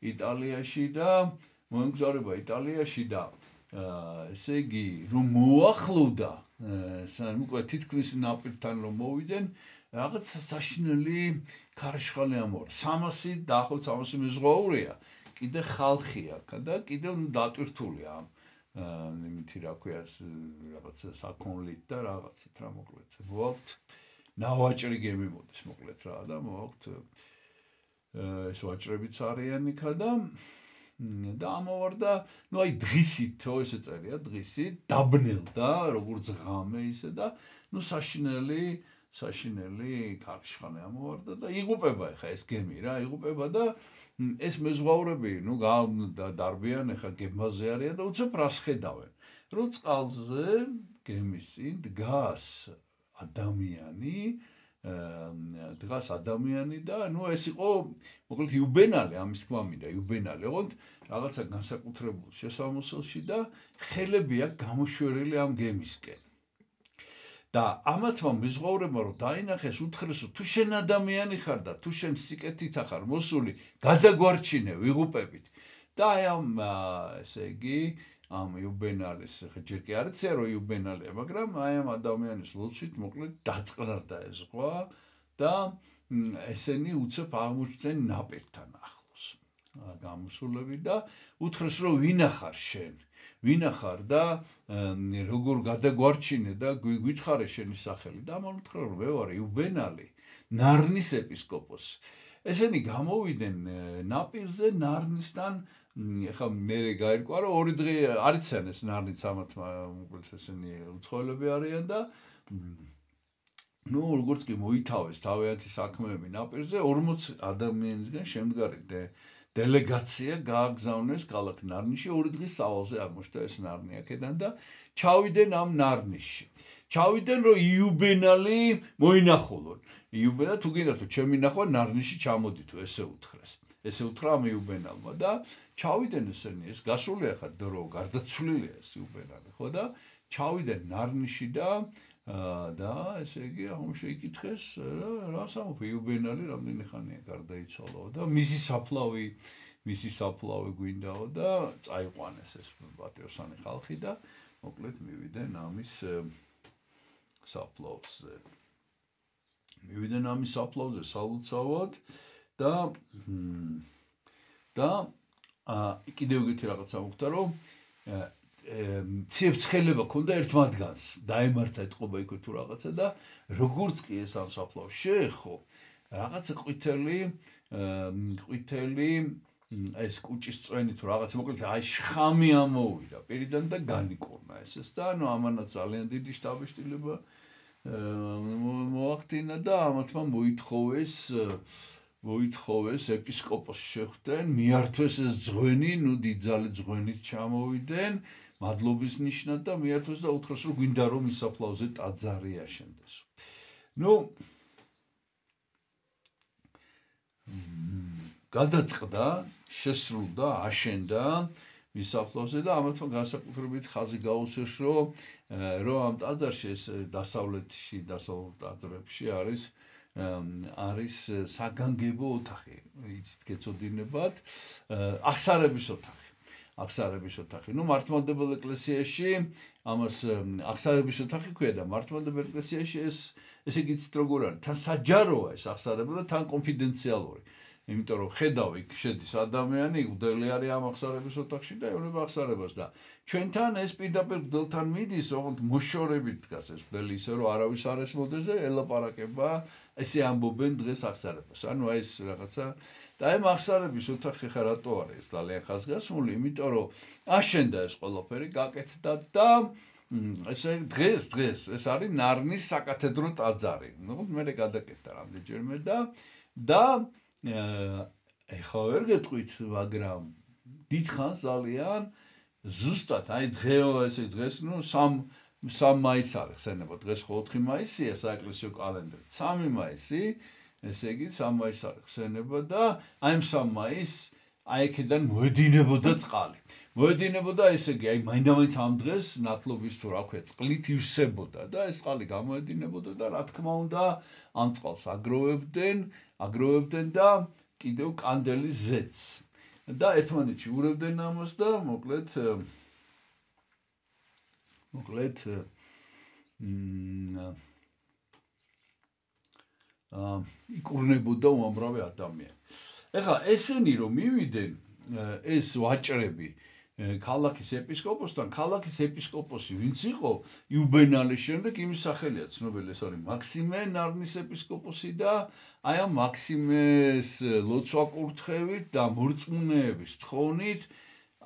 იტალიაში და ესე იგი რომ მოახლოვდა უკვე თითქმის ნაპირთან რომ მოვიდნენ რაღაც საშინელი ქარიშხალი ამორ 300 დაახლოებით 300 მეზღვაურია კიდე ხალხი აქ და კიდე დატვირთულია იმითი რა ქვია რაღაც საქონლით და რაღაცით რა მოკლედ მოაქვთ ნავაჭრი გემი მოდის მოკლედ რა და მოაქვთ ეს ვაჭრებიც არიან იქა და ამოვარდა ნუ აი დღისით ესე წერია დღისით დაბნელდა როგორც ღამე ისე და ნუ საშინელი ქარიშხალი ამოვარდა და იღუპება ეხა ეს გემი რა იღუპება და ეს მეზღვაურები ნუ დარბიან ეხა გემაზე არიან და უცებ რას ხედავენ რომ წყალზე გემის წინ დგას ადამიანი და ნუ ეს იყო მოკლედ იუბენალე ამის თქმა მინდა იუბენალე ოღონდ რაღაცა განსაკუთრებულ შესამოსელში და ხელები აქვს გამოშვერილი ამ გემისკენ და ამათმა მეზღვაურებმა რომ დაინახეს უთხრეს თუ შენ ადამიანი ხარ და თუ შენ სიკეთით ახარ მოსული გადაგვარჩინე ვიღუპებით და აი ამ ესე იგი ამ იუბენალეს ჯერ კი არ იცია რომ იუბენალეა მაგრამ აი ამ ადამიანის ლოცვით მოკლედ დაწყნარდა ეს ზღვა და ესენი უცებ აღმოჩნდნენ ნაპირთან ახლოს გამოსულები და უთხრეს რომ ვინ ახარ და როგორ გადაგვარჩინე და გვითხარე შენი სახელი და ამან უთხრა რომ მე ვარ იუბენალი ნარნის ეპისკოპოსი ესენი გამოვიდნენ ნაპირზე ნარნისთან ეხა მე გაირკვა რომ ორი დღე არ იციან ეს ნარნიც ამათმა მოკლედ ესენი უცხოელები არიან და ნუ როგორც კი მოითავეს თავიანთი საქმეები ნაპირზე 40 ადამიანისგან შემდგარი დელეგაცია გააგზავნეს ქალაქ ნარნიში ორი დღის სავალზე აღმოჩნდა ეს ნარნი აქედან და ჩავიდნენ ამ ნარნიში ჩავიდნენ რომ იუბენალი მოინახულონ იუბენა თუ გინდა თუ ჩემი ნახვა ნარნიში ჩამოდი თუ ესე უთხრეს ესე უთხრა ამ იუბენალმა და ჩავიდნენ ესენი ეს გასული ახლა დრო გარდაცვლილია ეს იუბენალი ხო და ჩავიდნენ ნარნიში და ესე იგი აღომ შეიკითხეს რა სამოფი იუბენალი რამდენი ხანია გარდაიცვალაო და მისი საფლავი გვინდაო და წაიყვანეს ეს პატრიოტსანი ხალხი და მოკლედ მივიდნენ ამის საფლავზე სალოცავად და კიდევ ეგეთი რაღაცა მოხდა რომ ციებ-ცხელება ქონდა ერთ მათგანს დაემართა ეთყობა იქ თუ რაღაცა და როგორც კი ეს ამ საფლავს შეეხო რაღაცა ყვითელი ეს კუჭის წვენი თუ რაღაცა მოკლედ აი შხამი ამოვიდა პირიდან და განიკურნა ეს და ანუ ამანაც ძალიან დიდი შტაბ-შტილება მოახდინა და ამათმა მოითხოვეს მოითხოვეს ეპისკოპოსს შეხვდნენ, მიართვეს ეს ძღვენი, დიდძალი ძღვენით ჩამოვიდნენ, მადლობის ნიშნად და მიართვეს და უთხრეს, რომ გვინდა რომ მისაფლავზე ტაძარი აშენდეს. გადაწყდა, შესრულდა, აშენდა მისაფლავზე და ამათმა განსაკუთრებით ხაზი გაუსვეს, რომ ამ ტაძარში ეს დასავლეთ ტაძრებში არის საგანგებო ოთახი, იცით გეწოდინებათ, აღსარების ოთახი. მართლმადიდებელ ეკლესიაში ამას აღსარების ოთახი ქვია და მართლმადიდებელ ეკლესიაში ესე იცით როგორ არის, თან საჯაროა ეს აღსარება და თან კონფიდენციალური. იმიტომ რომ ხედავ იქ შედის ადამიანი, უდელი არის ამ აღსარების ოთახში და ეუბნება აღსარებას და ჩვენთან ეს პირდაპირ მგდელთან მიდის, ოღონდ მოშორებით დგას ეს მგდელი ისე რომ არავის არ ესმოდეს და ელაპარაკება, ესე ამბობენ დღეს აღსარებას. ანუ ეს რაღაცა და ამ აღსარების ოთახი ხა რატო არის ეს ძალიან ხაზგასმული, იმიტომ რომ აშენდა ეს ყველაფერი, გაკეთდა და ესე დღეს ეს არის ნარნის საკათედრო ტაძარი. მე გადაკეთდა რამდენჯერმე და ეხლა ვერ გეტყვით, მაგრამ დიდხანს ძალიან ზუსტად, აი დღეს 3 მაისი არის ხსენება, დღეს ხო 4 მაისია საეკლესიო კალენდრით, 3 მაისი, ესე იგი 3 მაისი არის ხსენება და აი 3 მაისს აი აქედან მოედინებოდა წყალი. მოედინებოდა ესე იგი, აი მაინდა-მაინც ამ დღეს ნათლობის თუ რა ქვია, წყლით ივსებოდა და ეს წყალი გამოედინებოდა და რა თქმა უნდა ამ წყალს აგროვებდნენ და კიდევ კანდელის ზეთს. და ერთმანეთში ურევდნენ ამას და მოკლედ იკურნებოდა უამრავი ადამიანი. ეხლა ესენი რომ მივიდნენ ეს ვაჭრები ქალაქის ეპისკოპოსთან, ქალაქის ეპისკოპოსი ვინც იყო, იუბენალის შემდეგ იმის სახელია ცნობილი, ეს არის მაქსიმე ნარნის ეპისკოპოსი და აი ამ მაქსიმეს ლოცვა-კურთხევით და მორწმუნეების თხოვნით,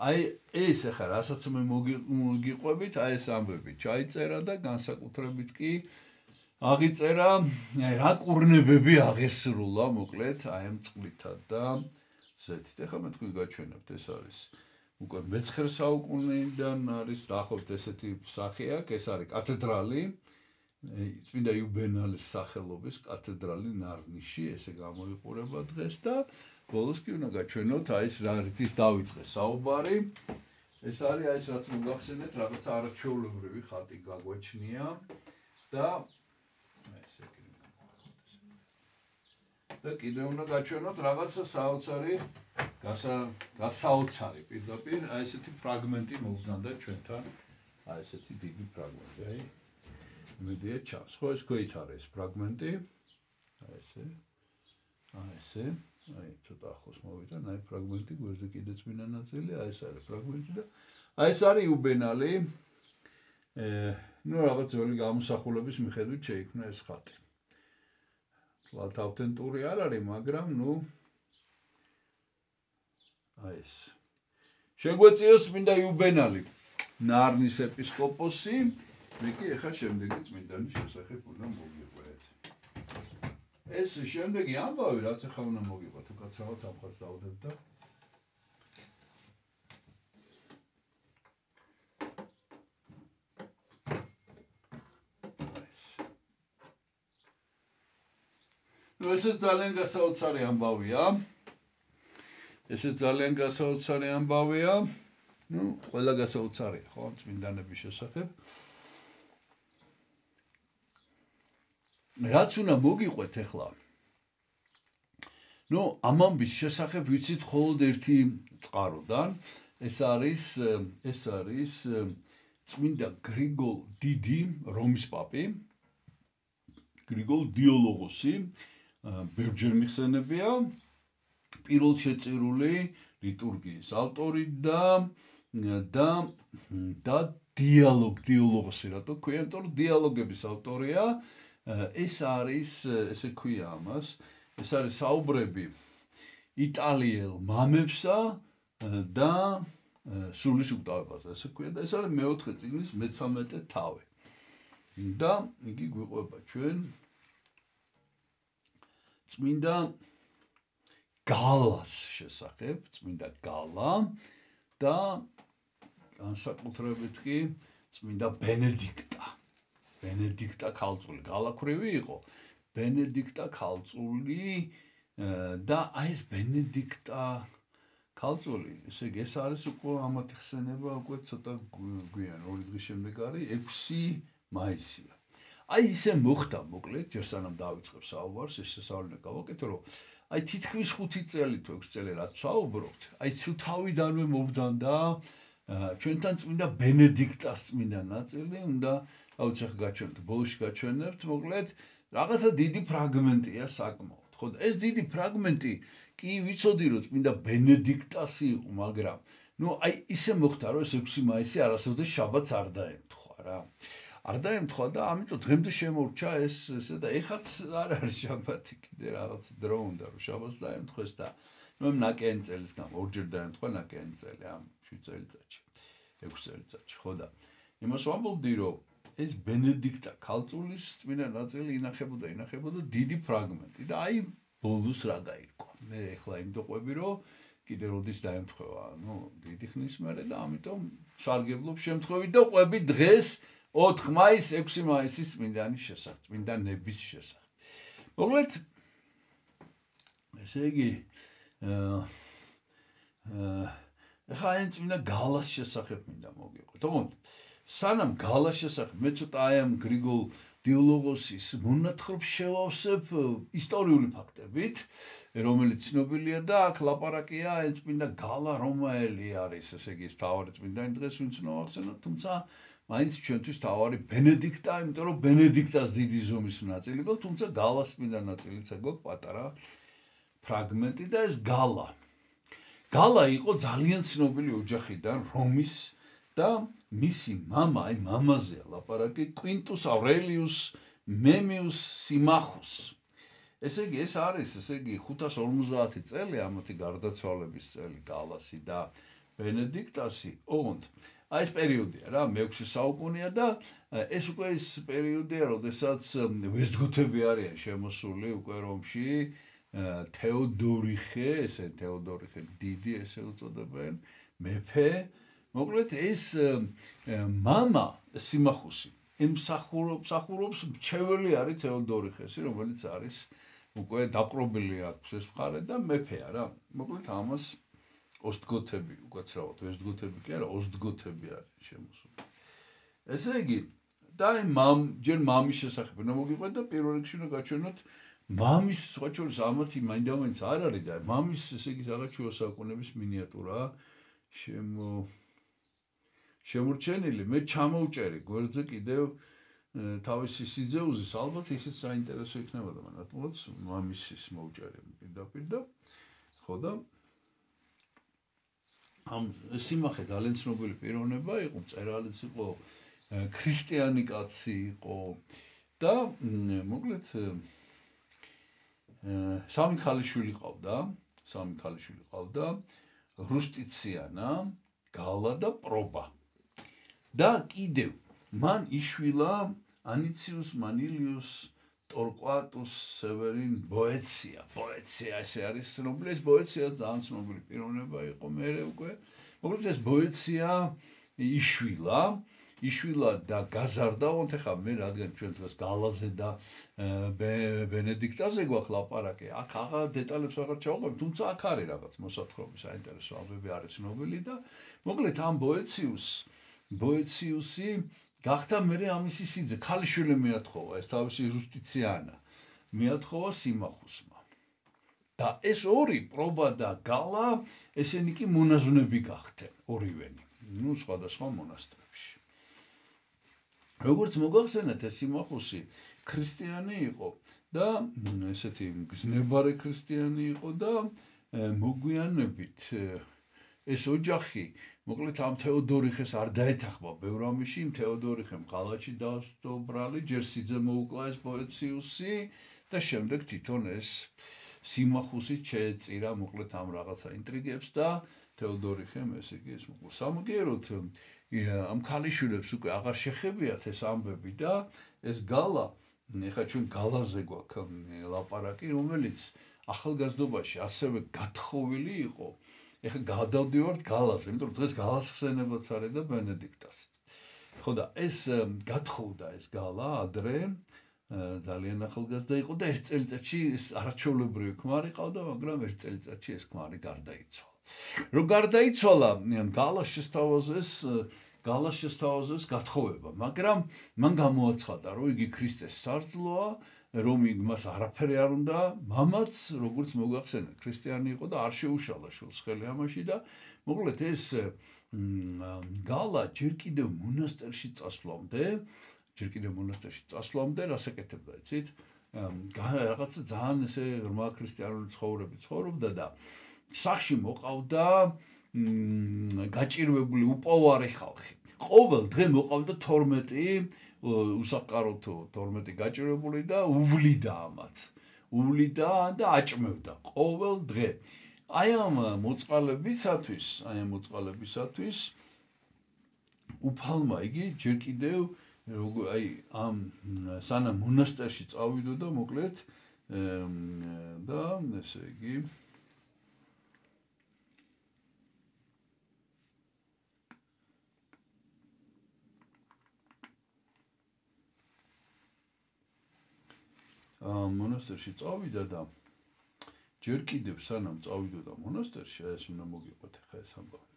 აი ეს ახლა რასაც მე მოგიყვებით, აი ეს ამბები ჩაიწერა და განსაკუთრებით კი აღიწერა, რა კურნებები აღესრულა, მოკლედ, აი ამ წყლითა და ზეთით. ეხლა მე თქვენ გაჩვენებთ, ეს არის უკვე მე-9 საუკუნიდან არის დაახლოებით ესეთი სახე აქვს, ეს არის კათედრალი, წმინდა იუბენალის სახელობის კათედრალი ნარნიში, ესე გამოიყურება დღეს და ბოლოს კი უნდა გაჩვენოთ, აი ეს რა რითიც დაიწყეს საუბარი. ეს არის აი ეს რაც მოგახსენეთ, რაღაც არაჩვეულებრივი ხატი გაგვაჩნია და და კიდევ უნდა გაჩვენოთ რაღაცა საოცარი გასაოცარი პირდაპირ აი ესეთი ფრაგმენტი მოვდანდა ჩვენთან, აი ესეთი დიდი ფრაგმენტი, აი მედია ჩანს, ხო ეს გვეითარა ეს ფრაგმენტი, აი ესე, აი ცოტა ახლოს მოვიდა, აი ფრაგმენტი გვერდზე კიდე წმინდა ნაწილი, აი ეს არის ფრაგმენტი და აი ეს არის იუბენალი, რაღაც ძველი გამოსახულების მიხედვით შეიქმნა ეს ხატი. Clar, autenturi არ არის, მაგრამ აი ეს. შეგვეციოს წმინდა იუბენალი, ნარნის ეპისკოპოსი, მე კი ახლა შემდეგი წმინდანის შესახებ უნდა მოგიყვეთ. ეს შემდეგი ამბავი, რაც ახლა უნდა მოგიყვეთ, უკაცრავად ამ ხაზს დავდებ და ესე ძალიან გასაოცარი ამბავია. ყველა გასაოცარია, ხო, წმინდანების შესახებ. რაც უნდა მოგიყვეთ ახლა. ამ ამბის შესახებ ვიცით მხოლოდ ერთი წყაროდან, ეს არის წმინდა გრიგოლ დიდი, რომის პაპი, გრიგოლ დიოლოგოსი, ბევრჯერ მიხსენებია, პირველ შეწირული ლიტურგიის ავტორი და დიალოგოსი, რატო ქვია, იმიტომ რომ დიალოგების ავტორია, ეს არის, ესე ქვია ამას, ეს არის საუბრები იტალიელ მამებსა და სულის უკტავებაზე, ესე ქვია და ეს არის მეოთხე წიგნის მე-13 თავი. და იგი გვიყვება ჩვენ წმინდა გალას შესახებ, წმინდა გალა და განსაკუთრებით კი წმინდა ბენედიქტა. ბენედიქტა ქალწული, გალაქვრივი იყო. ბენედიქტა ქალწული და აი ეს ბენედიქტა ქალწული, ესე იგი ეს არის უკვე ამათი ხსენება უკვე ცოტა გვიან 2 დღის შემდეგ არის 6 მაისია. აი ისე მოხდა მოკლედ, ჯერ სანამ დავიწყებ საუბარს, ეს შესავლელი გავაკეთე, რომ აი თითქმის 5 წელი თუ 6 წელი რაც საუბრობთ, აი თუ თავიდანვე მობრძანდა ჩვენთან წმინდა ბენედიქტას წმინდა ნაწილი, უნდა აუცილებლად გაჩვენოთ, ბოლოში გაჩვენებთ, მოკლედ რაღაცა დიდი ფრაგმენტია საკმაოდ. ხო, ეს დიდი ფრაგმენტი კი ვიცოდი რომ წმინდა ბენედიქტასი იყო, მაგრამ ნუ აი ისე მოხდა რომ ეს 6 მაისი არასოდეს შაბათს არ დაემთხვა რა. არ დაემთხვა და ამიტომ დღემდე შემორჩა ესე და ეხაც არ არის შაბათი, კიდე რაღაც დრო უნდა რომ შაბათს დაემთხვეს და ნუ ნაკიანი წელის გამო ორჯერ დაემთხვა ნაკიანი წელი ამ 7 წელიწადში, 6 წელიწადში, ხო და იმას ვამბობდი რომ ეს ბენედიქტა ქალწულის წმინდა ნაწილი ინახებოდა დიდი ფრაგმენტი და აი ბოლოს რა გაირკვა. მე ეხლა იმიტომ ყვები რომ კიდე როდის დაემთხვევა, ნუ დიდი ხნის მერე და ამიტომ სარგებლობ შემთხვევით და ყვები დღეს 4 მაისს 6 მაისის წმინდანის შესახებ, წმინდანების შესახებ. მოკლედ ესე იგი ეხლა აი წმინდა გალას შესახებ მინდა მოგიყვეთ. თქო, სანამ გალას შესახებ მე ცოტა აი ამ გრიგოლ დილოგოსის მონათხრობს შევავსებ ისტორიული ფაქტებით, რომელიც ცნობილია და აქ ლაპარაკია აი წმინდა გალა რომაელი არის, ესე იგი თავარი წმინდანი დღეს ვინც უნდა ახსენოთ, თუმცა მაინც ჩვენთვის თავარი ბენედიქტა, იმიტომ რომ ბენედიქტას დიდი ზომის ნაწილი გვაქვს, თუმცა გალას წმინდა ნაწილიც გვაქვს პატარა ფრაგმენტი და ეს გალა. გალა იყო ძალიან ცნობილი ოჯახიდან, რომის და მისი მამა, აი მამაზეა ლაპარაკი, კვინტუს ავრელიუს მემიუს სიმახუს. ესე იგი ეს არის, ესე იგი 550 წელი ამათი გარდაცვალების წელი გალასი და ბენედიქტასი, ოღონდ აი ეს პერიოდია რა, მე-6 საუკუნეა და ეს უკვე ის პერიოდია, როდესაც ვესტგოთები არიან შემოსული უკვე რომში, თეოდორიხე, ესე თეოდორიხე დიდი ესე უწოდებენ, მეფე. მოკლედ ეს მამა სიმახუსი მსახურობს მრჩეველი არის თეოდორიხესი, რომელიც არის უკვე დაპყრობილი აქვს ეს მხარე და მეფეა რა. მოკლედ ამას ოსტგოთები უკაცრავად, ვესტგოთები კი არა, ოსტგოთები არის შემოსული. ესე იგი, და ჯერ მამის შესახებ უნდა მოგიყვეთ და პირველ რიგში უნდა გაჩვენოთ მამის, სხვა შორის ამათი მაინდამაინც არ არის და მამის, ესე იგი, რაღაც შუა საუკუნეების მინიატურაა შემორჩენილი. მე ჩამოვჭერი გვერდზე კიდევ თავისი სიძეუზის, ალბათ ისიც საინტერესო იქნებოდა მანათმოთ მამისის მოვჭერი პირდაპირ და ხო და ამ სიმახე ძალიან ცნობილი პიროვნება იყო, მწერალიც იყო, ქრისტიანი კაცი იყო და მოკლედ სამი ქალიშვილი ყავდა, რუსტიციანა, გალა და პრობა. და კიდევ მან იშვილა ანიციუს მანილიუს ტორკვატუს სევერინ ბოეცია. ბოეცია ესე არის ცნობილი, ეს ბოეცია ძალიან ცნობილი პიროვნება იყო მერე უკვე. მოკლედ ეს ბოეცია იშვილა და გაზარდა, ეხლა მე რადგან ჩვენ დღეს გალაზე და ბენედიქტაზე გვაქვს ლაპარაკი, აქ აღარ დეტალებს აღარ ჩავყვებ, თუმცა აქ არის რაღაც მოსათხრობის საინტერესო ალბები არის ცნობილი და მოკლედ ამ ბოეციუსი გახდა მერე ამისი სიძე, ქალიშვილი მიათხოვა, ეს თავისი რუსტიციანა მიათხოვა სიმახუსმა. და ეს ორი, პრობა და გალა, ესენი კი მონაზვნები გახდნენ, ორივენი, ნუ სხვადასხვა მონასტრებში. როგორც მოგახსენეთ, ეს სიმახუსი ქრისტიანი იყო და ესეთი გზნებარე ქრისტიანი იყო და მოგვიანებით ეს ოჯახი მოკლედ ამ თეოდორიხეს არ დაეთანხმა ბევრ ამაში, იმ თეოდორიხემ ღალატში დასდო ბრალი, ჯერ სიძე მოუკლა ეს ბოეციუსი და შემდეგ თვითონ ეს სიმახუსი შეეწირა მოკლედ ამ რაღაცა ინტრიგებს და თეოდორიხემ ესე იგი ეს მოყვა. სამაგიეროდ ამ ქალიშვილებს უკვე აღარ შეხებიათ ეს ამბები და ეს გალა, ეხლა ჩვენ გალაზე გვაქვს ლაპარაკი, რომელიც ახალგაზრდობაში ასევე გათხოვილი იყო. ეხლა გადავდივართ გალაზე, იმიტომ რომ დღეს გალას ხსენებაც არის და ბენედიქტას. ხო და ეს გათხოვდა ეს გალა ადრე ძალიან ახალგაზრდა იყო და ერთ წელიწადში ეს არაჩვეულებრივი ქმარი ყავდა, მაგრამ ერთ წელიწადში ეს ქმარი გარდაიცვალა. რომ გარდაიცვალა, გალას შესთავაზეს გათხოვება, მაგრამ მან გამოაცხადა, რომ იგი ქრისტეს სარძლოა, რომ მას არაფერი არ უნდა, მამაც, როგორც მოგახსენეთ, ქრისტიანი იყო და არ შეუშალა შულს ხელი ამაში და მოკლედ ეს გალა ჯერ კიდევ მონასტერში წასვლამდე, რას ეკეთებდა, იცით? რაღაცა ძალიან ესე ღრმა ქრისტიანული ცხოვრებით ცხოვრობდა და სახში მოყავდა გაჭირვებული უპოვარი ხალხი. ყოველ დღე მოყავდა 12 უსაყაროდ 12 გაჭირვებული და უვლიდა ამათ. უვლიდა და აჭმევდა ყოველ დღე. აი ამ მოწყალებისათვის უფალმა იგი ჯერ კიდევ აი ამ სანამ მონასტერში წავიდოდა მოკლედ და ესე იგი მონასტერში წავიდა და ჯერ კიდევ სანამ წავიდოდა მონასტერში, ეს უნდა მოგიყვეთ ხა ეს ამბავი.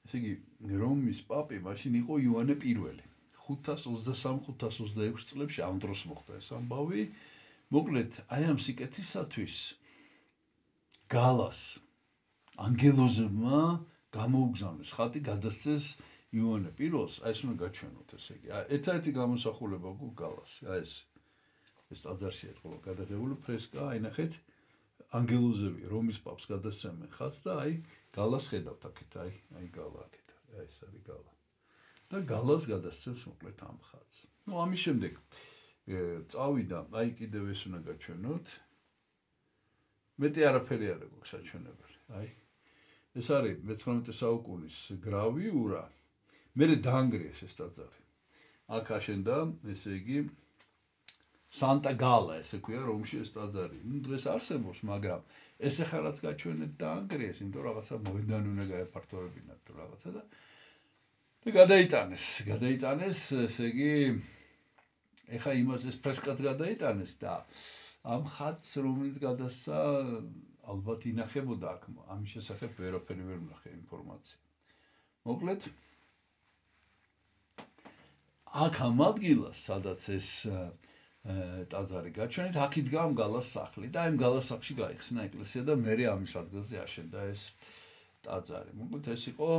ესე იგი, რომის პაპი მაშინ იყო იოანე პირველი. 523-526 წლებში ამ დროს მოხდა ეს ამბავი. მოკლედ, აი ამ სიკეთისათვის გალას ანგელოზებმა გამოუგზავნეს ხატი, გადასცეს იოანე პირველს, აი ეს უნდა გაჩვენოთ, ესე იგი. ერთადერთი გამოსახულება გვაქვს გალას, აი ეს ტაძარში ეთყობა გადაღებული ფრესკა, აი ნახეთ, ანგელოზები რომის პაპს გადასცემენ ხატს და აი გალას ხედავთ აქეთ, აი გალა აქეთ, აი ეს არის გალა. და გალას გადასცემს მოკლედ ამ ხატს. ნუ ამის შემდეგ წავიდა, აი კიდევ ეს უნდა გაჩვენოთ. მეტი არაფერი არ აქვს საჩვენებელი. აი ეს არის მე-19 საუკუნის გრავიურა. მერე დაანგრიეს ეს ტაძარი. აქ აშენდა, ესე იგი სანტა გალა, ესე ქვია რომში ეს ტაძარი. ნუ დღეს არსებობს, მაგრამ ეს ახლა რაც გაჩვენეთ დაანგრიეს, იმიტომ რომ რაღაცა მოედანი უნდა გაეფართოვებინათ თუ რაღაცა და გადაიტანეს, ესე იგი ეხა იმას ეს ფრესკაც გადაიტანეს და ამ ხატს რომელიც გადასცა ალბათ ინახებოდა აქ ამის შესახებ ვერაფერი ვერ ვნახე ინფორმაცია. მოკლედ აქ ამ ადგილას, სადაც ეს ტაძარი გაჩვენეთ, აქ იდგა ამ გალას სახლი და ამ გალას სახლში გაიხსნა ეკლესია და მერე ამის ადგილზე აშენდა ეს ტაძარი. მოკლედ ეს იყო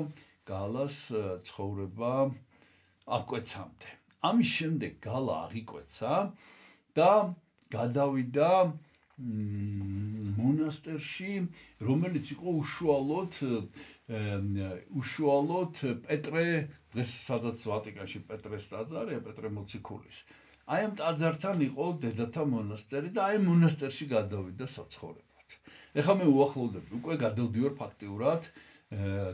გალას ცხოვრება აკვეცამდე. ამის შემდეგ გალა აღიკვეცა და გადავიდა მონასტერში, რომელიც იყო უშუალოდ პეტრე, დღეს სადაც ვატიკანში პეტრეს ტაძარია, პეტრე მოციქულის. აი ამ ტაძართან იყო დედათა მონასტერი და აი მონასტერში გადავიდა საცხოვრებლად. ეხლა მე უახლოვდები, უკვე გადავდივარ ფაქტიურად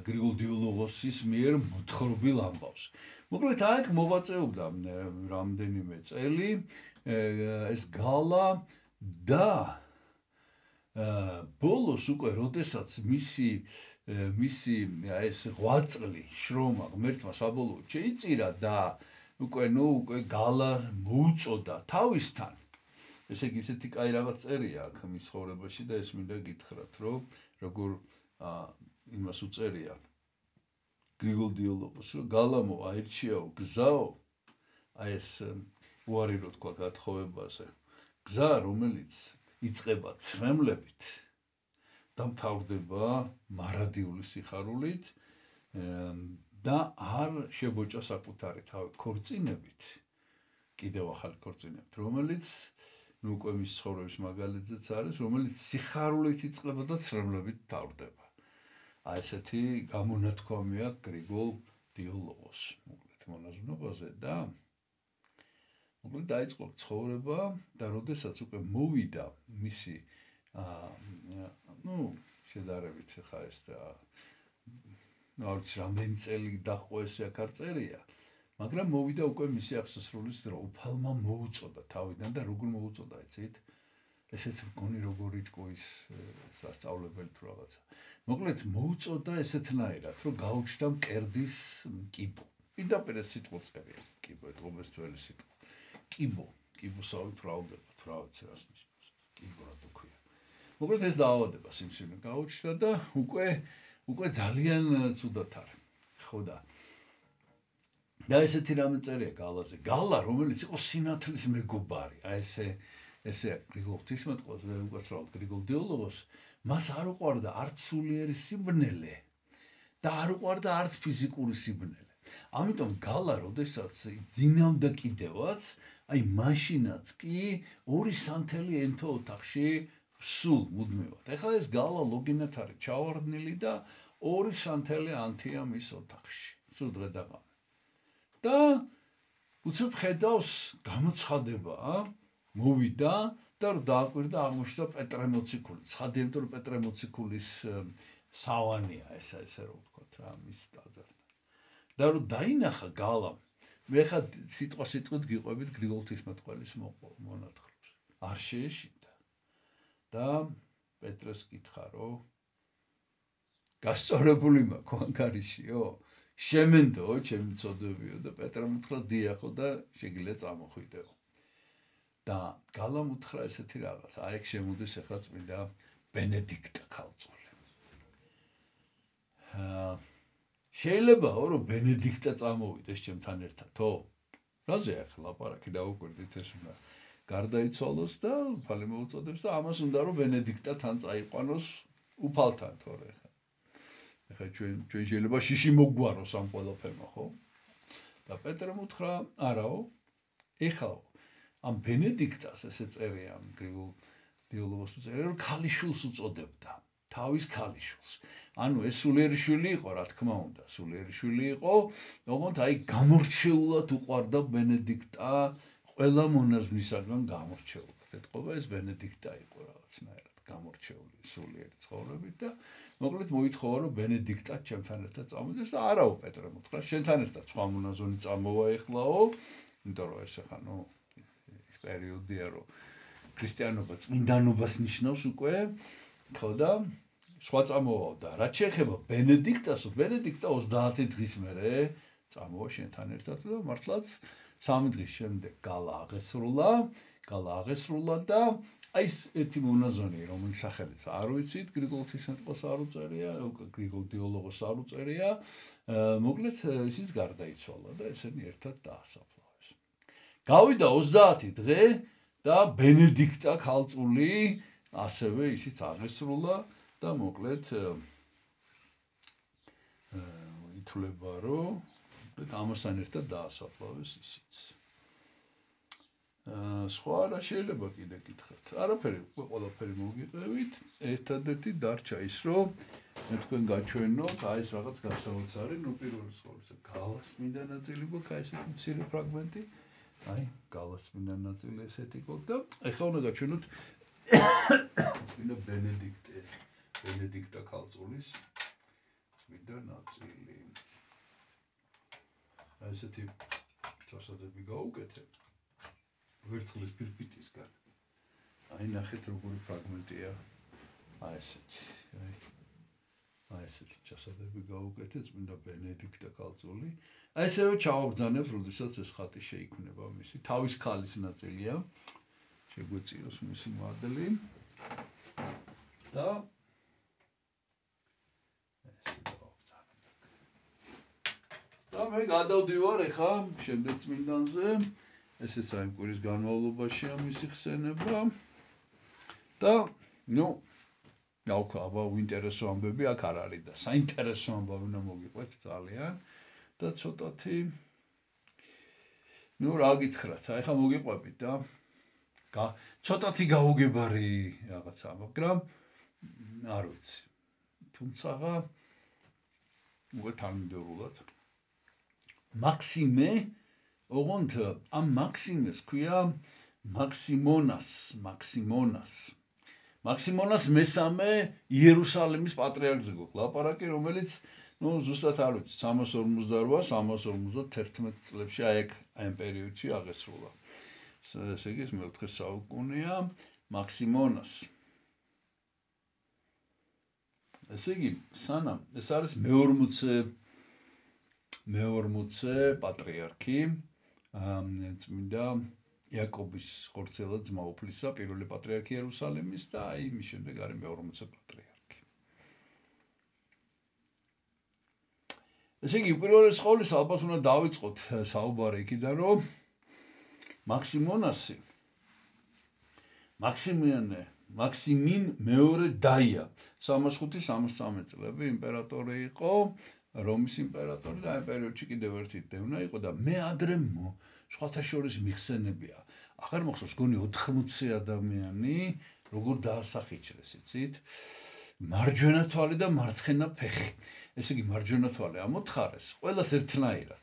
გრიგოლ დიოლოგოსის მიერ მოთხრობილ ამბავს. მოკლედ აქ მოვაწეობდა რამდენიმე წელი ეს გალა და ბოლოს უკვე როდესაც მისი ეს ღვაწლი შრომა ღმერთმა საბოლოოდ შეიწირა და უკვე გალა მოუწოდა თავისთან. ესე იგი ისეთი კაი რაღაც წერია აქ მის ცხოვრებაში და ეს მინდა გითხრათ, რომ როგორ იმას უწერია გრიგოლ დიოლოგოს, რომ გალამო აირჩიაო გზაო, აი ეს უარი რო თქვა გათხოვებაზე, გზა რომელიც იწყება ცრემლებით და მთავრდება მარადიული სიხარულით და არ შებოჭა საკუთარი თავი ქორწინებით, კიდევ ახალი ქორწინებით, რომელიც უკვე მის ცხოვრების მაგალითზეც არის, რომელიც სიხარულით იწყება და ცრემლებით მთავრდება. აი ესეთი გამონათქვამი აქვს გრიგოლ დიოლოგოს მოკლედ მონაზვნებაზე და მოკლედ დაიწყო ცხოვრება და როდესაც უკვე მოვიდა მისი შედარებით ხა ეს და არც რამდენი წელი დაყო ესე აქ არ წერია, მაგრამ მოვიდა უკვე მისი აღსასრულის დრო, უფალმა მოუწოდა თავიდან და როგორ მოუწოდა, იცით? ესეც მგონი როგორი ჭკუის სასწავლებელი თუ რაღაცა. მოკლედ მოუწოდა ესეთნაირად, რომ გაუჩნდა მკერდის კიბო. პირდაპირ ეს სიტყვა წერია, კიბო, ეთყობეს ძველი სიტყვა. კიბოსავით ბრალდება, თუ რა ვიცი რას ნიშნავს. კიბო რა თუ ქვია. მოკლედ ეს დაავადება სიმსივნე გაუჩნდა და უკვე ძალიან ცუდად არ. ხო და ესეთი რამე წერია გალაზე. გალა, რომელიც იყო სინათლის მეგობარი, ესე გრიგოლ ღვთისმეტყველს, უკაცრავად გრიგოლ დიოლოგოს, მას არ უყვარდა არც სულიერი სიბნელე და არ უყვარდა არც ფიზიკური სიბნელე. ამიტომ გალა, როდესაც ძინავდა კიდევაც, აი მაშინაც კი ორი სანთელი ენთო ოთახში სულ მუდმივად. ეხლა ეს გალა ლოგინად არის ჩავარდნილი და ორი სანთელი ანთია მის ოთახში. სულ დღე და ღამე. და უცებ ხედავს გამოცხადება, მოვიდა და რომ დააკვირდა აღმოჩნდა პეტრე მოციქული. ცხადია, რომ პეტრე მოციქულის სავანია ესე რომ ვთქვათ რა მის ტაძართან. და რომ დაინახა გალამ, მე ხა სიტყვით გიყვებით გრიგოლ ღვთისმეტყველის მონათხრობს. არ შეეშინდა. და პეტრეს კითხა, რომ გასწორებული მაქვს ანგარიშიო? შემენდო, ჩემი ცოდვებიო და პეტრემ უთხრა დიახო და შეგიძლია წამოხვიდეო. და გალამ უთხრა ესეთი რაღაც, აი ეგ შემოდის ახლა წმინდა ბენედიქტა ქალწული. შეიძლებაო რომ ბენედიქტა წამოვიდეს ჩემთან ერთადო? რაზე ახლა ლაპარაკი დაუკვირდით ეს უნდა გარდაიცვალოს და უფალი მოუწოდებს და ამას უნდა რომ ბენედიქტა თან წაიყვანოს უფალთან თორე ახლა ჩვენ შეიძლება შიში მოგვაროს ამ ყველაფერმა ხო? და პეტრემ უთხრა არაო, ეხლა ამ ბენედიქტას ესე წერია ამ გრიგოლ დიოლოგოს წერია რომ ქალიშვილს უწოდებდა. თავის ქალიშვილს. ანუ ეს სულიერი შვილი იყო, რა თქმა უნდა, სულიერი შვილი იყო, ოღონდ აი გამორჩეულად უყვარდა ბენედიქტა ყველა მონაზვნისაგან გამორჩეულად. ეთყობა ეს ბენედიქტა იყო რაღაცნაირად გამორჩეული სულიერი ცხოვრებით და მოკლედ მოითხოვა რომ ბენედიქტა ჩემთან ერთად წამოიდეს და არაო პეტრემ უთხრა შენთან ერთად სხვა მონაზონი წამოვა ეხლაო, იმიტომ რომ ეს ახლა ნუ ის პერიოდია რომ ქრისტიანობა წმინდანობას ნიშნავს უკვე ხო და სხვა წამოვაო და რაც შეეხება ბენედიქტას, ბენედიქტა 30 დღის მერე წამოვა შენთან ერთად და მართლაც 3 დღის შემდეგ გალა აღესრულა და აი ეს ერთი მონაზონი რომელიც სახელიც არ ვიცით, გრიგოლ ღვთისმეტყველს არ უწერია, გრიგოლ დიოლოგოს არ უწერია, მოკლედ ისიც გარდაიცვალა და ესენი ერთად დაასაფლავეს. გავიდა 30 დღე და ბენედიქტა ქალწული ასევე ისიც აღესრულა და მოკლედ ითვლება რომ ამასთან ერთად დაასაფლავეს ისიც. სხვა რა შეიძლება კიდე გითხრათ. არაფერი, ყველაფერი მოგიყევით. ერთადერთი დარჩა ის, რომ მე თქვენ გაჩვენოთ, აი ეს რაღაც გასაოცარი, ნუ პირველ რიგში გალას მინდა ნაწილი გვაქვს, აი ესეთი მცირე ფრაგმენტი. აი, გალას მინდა ნაწილი ესეთი გვაქვს და ეხლა უნდა გაჩვენოთ მინდა ბენედიქტა ქალწულის მინდა ნაწილი. აი ესეთი ჩასადები გაუკეთებ. ვერცხლის ფირფიტისგან. აი ნახეთ როგორი ფრაგმენტია. აი ესეთი. აი ესეთი ჩასადები გაუკეთეთ წმინდა ბენედიქტა ქალწული. აი ესევე ჩავაბრძანებთ, როდესაც ეს ხატი შეიქმნება მისი. თავის ქალის ნაწილია. შეგვეციოს მისი მოდელი. და და მე გადავდივარ ახლა შემდეგ წმინდანზე. ესეც აი კვირის განმავლობაშია მისი ხსენება და ნუ აბა უინტერესო ამბები აქ არ არის და საინტერესო ამბავი უნდა მოგიყვეთ ძალიან და ცოტათი ნუ რა გითხრათ აი ხა მოგიყვებით და ცოტათი გაუგებარი რაღაცა მაგრამ არ ვიცი თუმცა უკვე თანმიმდევრულად მაქსიმე ოღონდ ამ მაქსიმეს ქვია მაქსიმონას მესამე იერუსალიმის პატრიარქზე გვაქვს ლაპარაკი, რომელიც ნუ ზუსტად არ ვიცი 348-351 წლებში აი ამ პერიოდში აღესრულა. ესე იგი, მე-4 საუკუნეა მაქსიმონას. ესე იგი, სანამ ეს არის მე-40 პატრიარქი, წმინდა იაკობის ხორცელად ძმა უფლისა, პირველი პატრიარქი იერუსალიმის და აი მის შემდეგ არის მე-40 პატრიარქი. ესე იგი, პირველი სკოლის ალბათ უნდა დავიწყოთ საუბარი იქიდან, რომ მაქსიმინ მეორე დაია 305-313 წლები იმპერატორი იყო, რომის იმპერატორი და ამ პერიოდში კიდევ ერთი დევნა იყო და მე ადრე სხვათა შორის მიხსენებია. აღარ მახსოვს, გონი 80 ადამიანი როგორ დაასახიჩრეს, იცით? მარჯვენა თვალი და მარცხენა ფეხი. ესე იგი, მარჯვენა თვალი ამოთხარეს, ყველას ერთნაირად.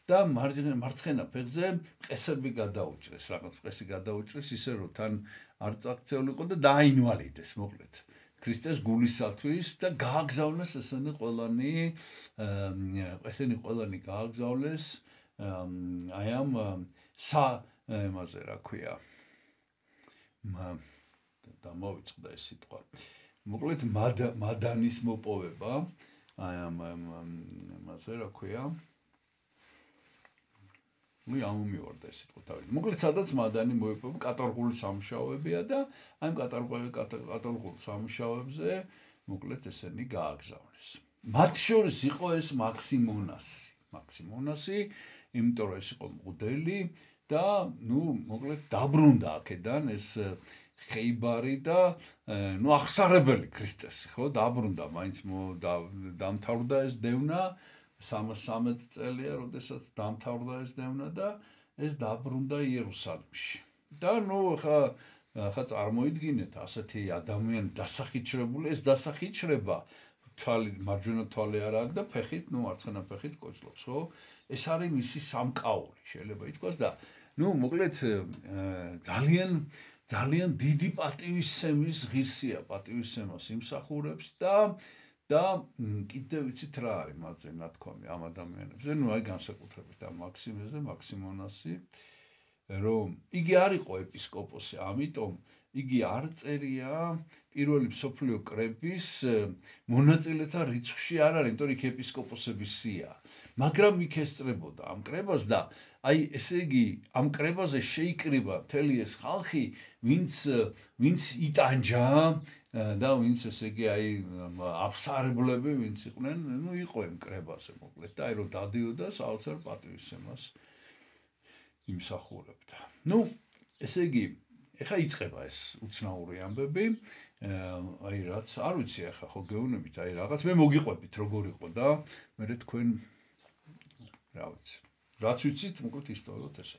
და მარცხენა ფეხზე მყესები გადაუჭრეს, რაღაც მყესი გადაუჭრეს, ისე რომ თან არ წაქცეულიყო და დააინვალიდეს, მოკლედ. ქრისტეს გულისათვის და გააგზავნეს ესენი ყველანი გააგზავნეს აი ამ იმაზე რა ქვია. დამოვიწყდა ეს სიტყვა. მოკლედ მადანის მოპოვება აი ამ იმაზე რა ქვია. ამომივარდა ეს სიტყვა თავი. მოკლედ სადაც მადანი მოიპოვა კატალოგური სამუშაოებია და აი კატალოგურ სამუშაოებზე მოკლედ ესენი გააგზავნეს. მათ შორის იყო ეს მაქსიმონასი, იმიტომ რომ ეს იყო მღვდელი და მოკლედ დაბრუნდა აქედან ეს ხეიბარი და აღსარებელი ქრისტეს, ხო, დაბრუნდა, მაინც დამთავრდა ეს დევნა 313 წელია, როდესაც დამთავრდა ეს დევნა და ეს დაბრუნდა იერუსალიმში. და ხა წარმოიდგინეთ ასეთი ადამიანი დასახიჩრებული, ეს დასახიჩრება მარჯვენა თვალი არ აქვს და ფეხით, მარცხენა ფეხით კოჭლობს, ხო? ეს არის მისი სამკაული, შეიძლება ითქვას და მოკლედ ძალიან დიდი პატივისცემის ღირსია, პატივისცემას იმსახურებს და კიდევ ვიცით რა არის მათზე ნათქვამი ამ ადამიანებზე, აი განსაკუთრებით ამ მაქსიმონასი, რომ იგი არ იყო ეპისკოპოსი, ამიტომ იგი არ წერია პირველი მსოფლიო კრების მონაწილეთა რიცხვში არ არის, იმიტომ იქ ეპისკოპოსების სია. მაგრამ იქ ესწრებოდა ამ კრებას და აი ესე იგი ამ კრებაზე შეიკრიბა მთელი ეს ხალხი, ვინც იტანჯა და ვინც ესე იგი აი აფსარებლები ვინც იყვნენ, იყო იმ კრებაზე მოკლედ და აი რომ დადიოდა საოცარ პატივისცემას იმსახურებდა. ესე იგი ეხა იწყება ეს უცნაური ამბები, აი რაც არ ვიცი ახლა ხო გეუბნებით, აი რაღაც მე მოგიყვებით როგორ იყო და მე თქვენ რა ვიცი. რაც ვიცით, მოკლედ ისტორიულად ესა.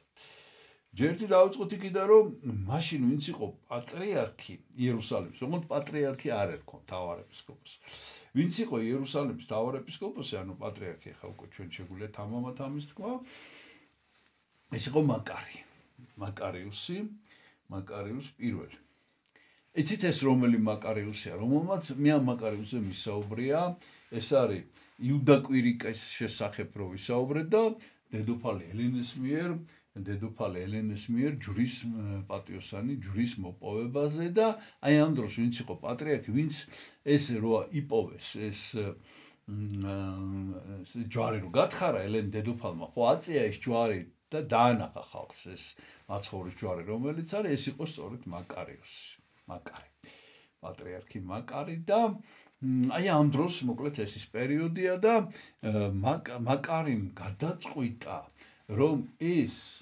ჯერ ერთი დავიწყოთ იქიდან, რომ მაშინ ვინც იყო პატრიარქი იერუსალიმის, ოღონდ პატრიარქი არ ერქვა, მთავარეპისკოპოსი. ვინც იყო იერუსალიმის მთავარეპისკოპოსი, ანუ პატრიარქი ახლა უკვე ჩვენ შეგვიძლია თამამად ამის თქვა, ეს იყო მაკარიუსი პირველი. იცით ეს რომელი მაკარიუსია, რომელმაც მე ამ მაკარიუსზე მისაუბრია, ეს არის იუდა კვირიკეს შესახებ რო ვისაუბრეთ და დედოფალი ელენეს მიერ ჯვრის პატიოსანი ჯვრის მოპოვებაზე და აი ამ დროს ვინც იყო პატრიარქი, ვინც ეს რო იპოვეს ეს ჯვარი რო გათხარა ელენ დედოფალმა, ხო აწია ეს ჯვარი და დაანახა ხალხს ეს მაცხოვრის ჯვარი, რომელიც არის, ეს იყო სწორედ პატრიარქი მაკარი და აი ამ დროს მოკლედ ეს ის პერიოდია და მაკარიმ გადაწყვიტა, რომ ეს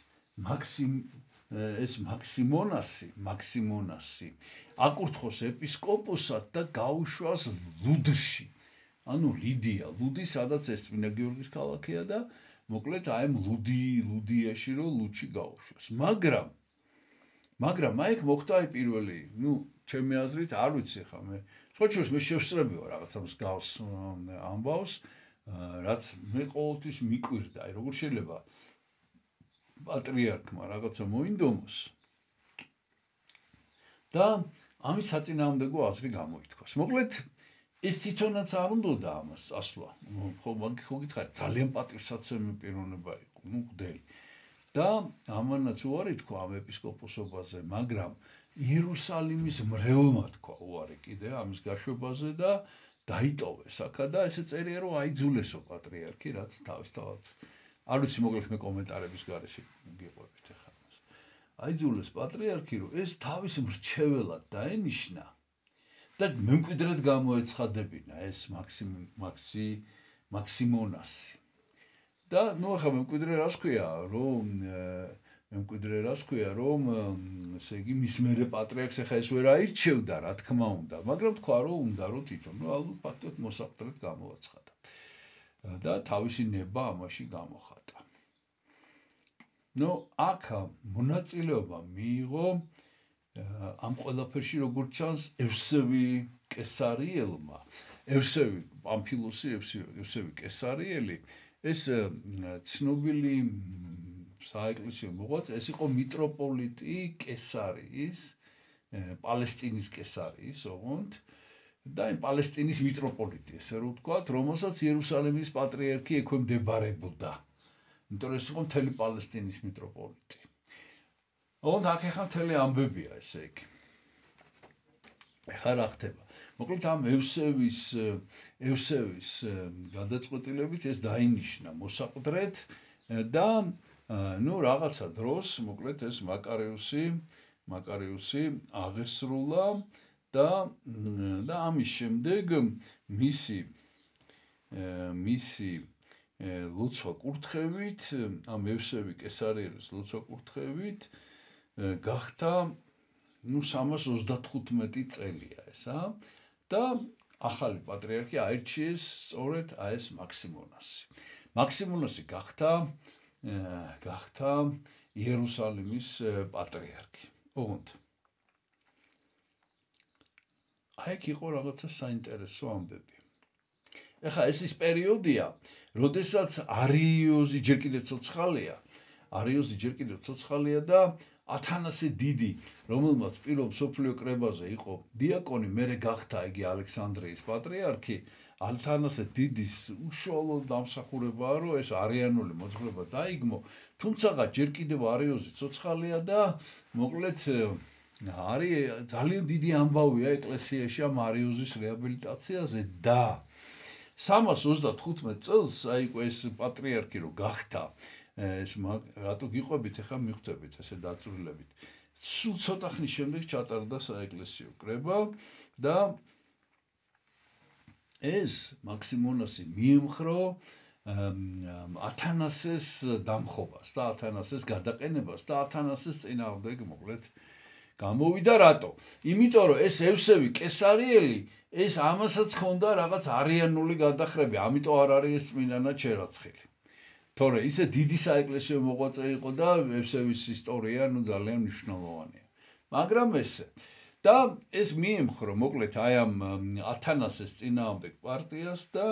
მაქსიმონასი აკურთხოს ეპისკოპოსად და გაუშვას ლუდში. ანუ ლუდი, სადაც ეს წმინდა გიორგის ქალაქია და მოკლედ აი ამ ლუდიაში რომ ლუდში გაუშვას. მაგრამ აი მოხდა აი პირველი, ჩემი აზრით არ ვიცი ხა მე. სხვაჩვენს მე შევსწრები ვარ რაღაცა მსგავს ამბავს, რაც მე ყოველთვის მიკვირდა, აი როგორ შეიძლება პატრიარქმა რაღაცა მოინდომოს და ამის საწინააღმდეგო აზრი გამოითქვას. მოკლედ ეს თვითონაც არ უნდოდა ამას წასვლა. ხო გითხარით, ძალიან პატივსაცემი პიროვნება იყო, მღვდელი. და ამანაც უარი თქვა ამ ეპისკოპოსობაზე, მაგრამ იერუსალიმის მრევლმა თქვა უარი კიდე ამის გაშვებაზე და დაიტოვეს აქა და ესე წერია რომ აიძულესო პატრიარქი რაც თავისთავად არ ვიცი მოკლედ მე კომენტარების გარეშე გიყვებით ახლა აიძულეს პატრიარქი რომ ეს თავის მრჩეველად დაენიშნა და მემკვიდრედ გამოეცხადებინა ეს მაქსიმონასი და ნუ ახლა მემკვიდრე რას ქვია რომ ესე იგი მის მერე პატრიარქს ახლა ეს ვერ აირჩევდა რა თქმა უნდა მაგრამ თქვა რომ უნდა რომ თვითონ ნუ ალბათ ფაქტობრივად მოსაყდრად გამოაცხადა და თავისი ნება ამაში გამოხატა ნუ აქ მონაწილეობა მიიღო ამ ყველაფერში როგორც ჩანს ევსევი კესარიელმა ევსევი პამფილოსი ევსევი კესარიელი ეს ცნობილი საეკლესიო მოღვაწე ეს იყო მიტროპოლიტი კესარიის პალესტინის კესარიის ოღონდ და იმ პალესტინის მიტროპოლიტი ესე რომ ვთქვათ რომელსაც იერუსალიმის პატრიარქი ექვემდებარებოდა იმიტომ რომ ეს იყო მთელი პალესტინის მიტროპოლიტი ოღონდ აქ ახლა მთელი ამბებია ესე იგი ახლა რა ხდება მოკლედ ამ ევსევის გადაწყვეტილებით ეს დაინიშნა მოსაყდრედ და ნუ რაღაცა დროს მოკლედ ეს მაკარიუსი აღესრულა და ამის შემდეგ მისი ლოცვა კურთხევით ამ ევსევი კესარიელის ლოცვა კურთხევით გახდა ნუ 335 წელია ესა და ახალი პატრიარქი აირჩიეს სწორედ ეს მაქსიმონასი გახდა იერუსალიმის პატრიარქი ოღონდ აქ იყო რაღაცა საინტერესო ამბები ეხლა ეს ის პერიოდია როდესაც არიოზი ჯერ კიდევ ცოცხალია და ათანასე დიდი რომელმაც პირველ მსოფლიო კრებაზე იყო დიაკონი მერე გახდა იგი ალექსანდრიის პატრიარქი ათანასე დიდის უშუალო დამსახურებაა რომ ეს არიანული მოძღვრება დაიგმო თუმცა ჯერ კიდევ არიოზი ცოცხალია და მოკლედ არის ძალიან დიდი ამბავია ეკლესიაში ამ არიოზის რეაბილიტაციაზე და 335 წელს აი ეს პატრიარქი რო გახდა ეს რატო გიყვებით ახლა მიხვდებით ესე დაწვრილებით სულ ცოტა ხნის შემდეგ ჩატარდა საეკლესიო კრება და ეს მაქსიმონასი მიემხრო ათანასეს დამხობას და ათანასეს გადაყენებას და ათანასეს წინააღმდეგ მოკლედ გამოვიდა რატო? იმიტომ რომ ეს ევსევი კესარიელი ეს ამასაც ჰქონდა რაღაც არიანული გადახრები, ამიტომ არ არის ეს წმინდანად შერაცხილი. თორე ისე დიდი საეკლესიო მოღვაწე იყო და ევსევის ისტორია ნუ ძალიან მნიშვნელოვანია. მაგრამ ესე და ეს მიემხრო მოკლედ აი ამ ათანასეს წინააღმდეგ პარტიას და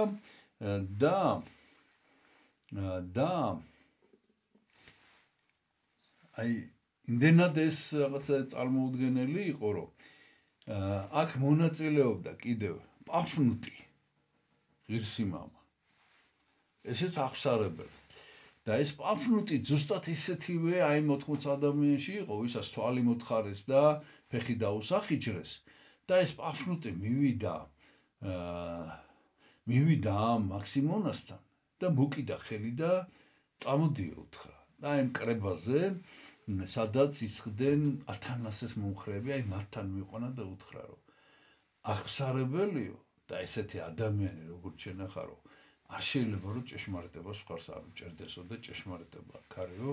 აი იმდენად ეს რაღაცა წარმოუდგენელი იყო რომ აქ მონაწილეობდა კიდევ პაფნუტი ღირსი მამა ესეც აღსარებელი და ეს პაფნუტი ზუსტად ისეთივე აი 80 ადამიანში იყო ვისაც თვალი მოთხარეს და ფეხი დაუსახიჭრეს და ეს პაფნუტი მივიდა მაქსიმონასთან და მოკიდა ხელი და წამოდიო უთხრა და აი მკრებაზე სადაც ისხდნენ ათანასეს მომხრეები, აი მათთან მიყონა და უთხრა რომ აღსარებელიო და ესეთი ადამიანი როგორც შენახარო არ შეიძლება რომ ჭეშმარიტებას მხარს არ უჭერდესო და ჭეშმარიტება ქარიო,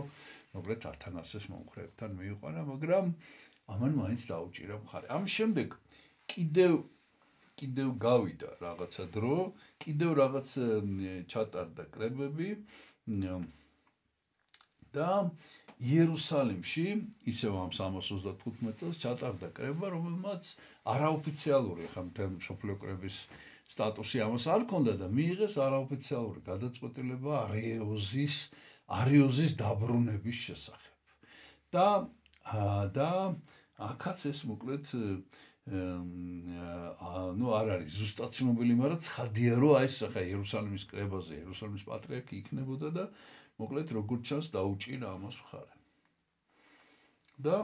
მოკლედ ათანასეს მომხრეებთან მიიყვანა, მაგრამ ამან მაინც დაუჭირა მხარი. ამის შემდეგ კიდევ გავიდა რაღაცა დრო, კიდევ რაღაც ჩატარდა კრებები და იერუსალიმში ისევ ამ 335 წელს ჩატარდა კრება, რომელმაც არაოფიციალური ხა მთელ მსოფლიო კრების სტატუსი ამას არ ჰქონდა და მიიღეს არაოფიციალური გადაწყვეტილება არიოზის დაბრუნების შესახებ. და აქაც ეს მოკლედ ნუ არ არის ზუსტად ცნობილი, მაგრამ ცხადია რომ აი ეს ხა იერუსალიმის კრებაზე იერუსალიმის პატრიარქი იქნებოდა და მოკლედ როგორც ჩანს დაუჭირა ამას მხარე. და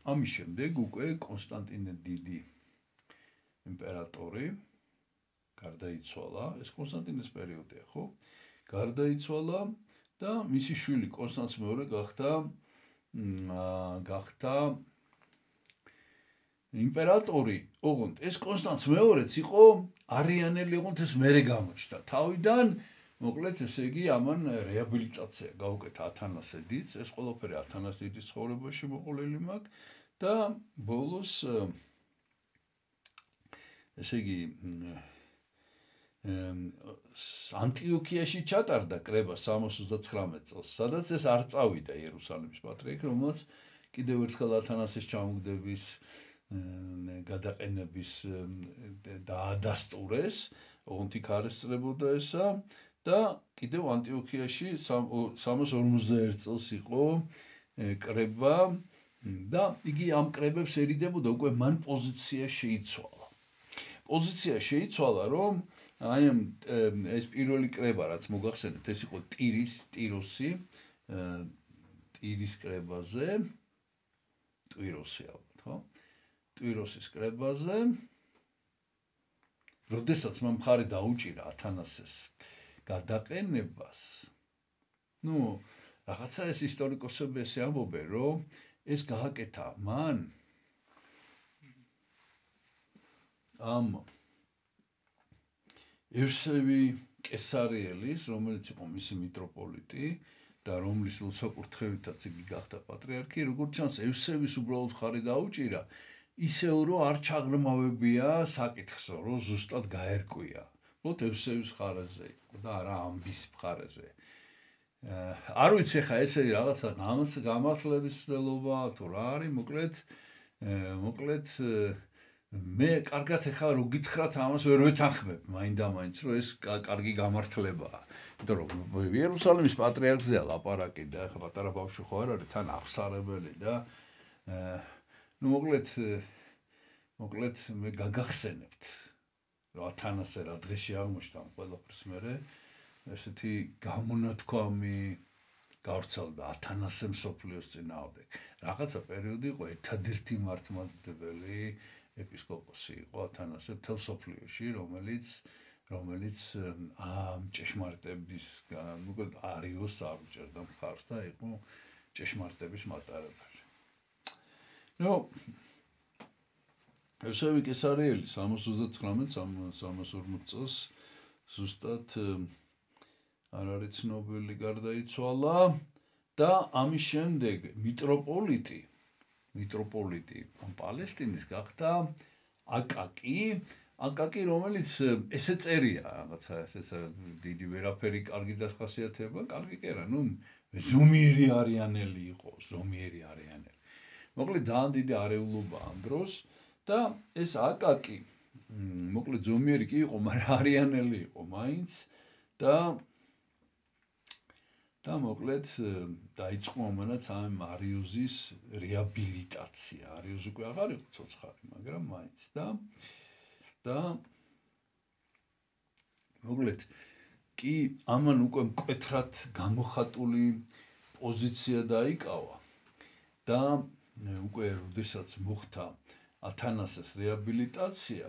ამის შემდეგ უკვე კონსტანტინე დიდი იმპერატორი გარდაიცვალა, ეს კონსტანტინეს პერიოდია, ხო? გარდაიცვალა და მისი შვილი კონსტანტს მეორე გახდა იმპერატორი, ოღონდ ეს კონსტანტს მეორეც იყო არიანელი, ოღონდ ეს მერე გამოჩნდა. თავიდან მოკლედ ესე იგი ამან რეაბილიტაცია გაუკეთა ათანასე დიდს, ეს ყველაფერი ათანას დიდის ცხოვრებაში მოყოლილი მაქვს და ბოლოს ესე იგი ანტიოქიაში ჩატარდა კრება 69 წელს, სადაც ეს არ წავიდა იერუსალიმის პატრიარქი, რომელსაც კიდევ ერთხელ ათანასეს ჩამოგდების გადაყენების დაადასტურეს, ოღონდ იქ არ ესწრებოდა ესა და კიდევ ანტიოქიაში 351 წელს იყო კრება და იგი ამ კრებებს ერიდებოდა, უკვე მან პოზიცია შეიცვალა. პოზიცია შეიცვალა, რომ აი ეს პირველი კრება, რაც მოგახსენეთ, ეს იყო ტიროსი, ტირის კრებაზე, ტვიროსი ალბათ, ხო? ტვიროსის კრებაზე, როდესაც მან მხარი დაუჭირა ათანასეს გადაყენებას, რაღაცა ეს ისტორიკოსები ესე ამბობენ, რომ ეს გააკეთა მან ამ ევსევი კესარიელის, რომელიც იყო მისი მიტროპოლიტი და რომლის ლოცვა-კურთხევითაც იგი გახდა პატრიარქი, როგორც ჩანს, ევსევის უბრალოდ მხარი დაუჭირა, ისევ რომ არ ჩაღრმავებია საკითხსო, რომ ზუსტად გაერკვია. უბრალოდ ევსევის მხარეზე იყო და არა ამბის მხარეზე. არ ვიცი ხა ესე რაღაცა გამართლების ცდელობა თუ რა არის, მოკლედ მე კარგად ეხლა რო გითხრათ ამას ვერ ვეთანხმებ მაინდა-მაინც რომ ეს კარგი გამართლებაა. იმიტომ რომ იერუსალიმის პატრიარქზეა ლაპარაკი და ეხლა პატარა ბავშვი ხო არ არის თან აღსარებელი და მოკლედ მე გაგახსენებთ რომ ათანასე რა დღეში აღმოჩნდა ყველაფერს მერე ესეთი გამონათქვამი გავრცელდა ათანასე მსოფლიოს წინააღმდეგ. რაღაცა პერიოდი იყო ერთადერთი მართლმადიდებელი ეპისკოპოსი იყო ათანასე მთელ მსოფლიოში, რომელიც ამ ჭეშმარიტების მოკლედ არიოს არ უჭერდა მხარს და იყო ჭეშმარიტების მატარებელი. ევსევი კესარიელი 350 წელს ზუსტად არ არის ცნობილი გარდაიცვალა და ამის შემდეგ მიტროპოლიტი პალესტინის გახდა აკაკი, რომელიც ესე წერია რაღაცა ესეც დიდი ვერაფერი კარგი დასახასიათება, კარგი კი არა, ზომიერი არიანელი იყო, მოკლედ ძალიან დიდი არეულობა ამ დროს და ეს აკაკი, მოკლედ ზომიერი კი იყო, მაგრამ არიანელი იყო მაინც და მოკლედ დაიწყო ამანაც ამ არიოზის რეაბილიტაცია. არიოზი უკვე აღარ იყო ცოცხალი, მაგრამ მაინც და მოკლედ კი ამან უკვე მკვეთრად გამოხატული პოზიცია დაიკავა და უკვე როდესაც მოხდა ათანასეს რეაბილიტაცია,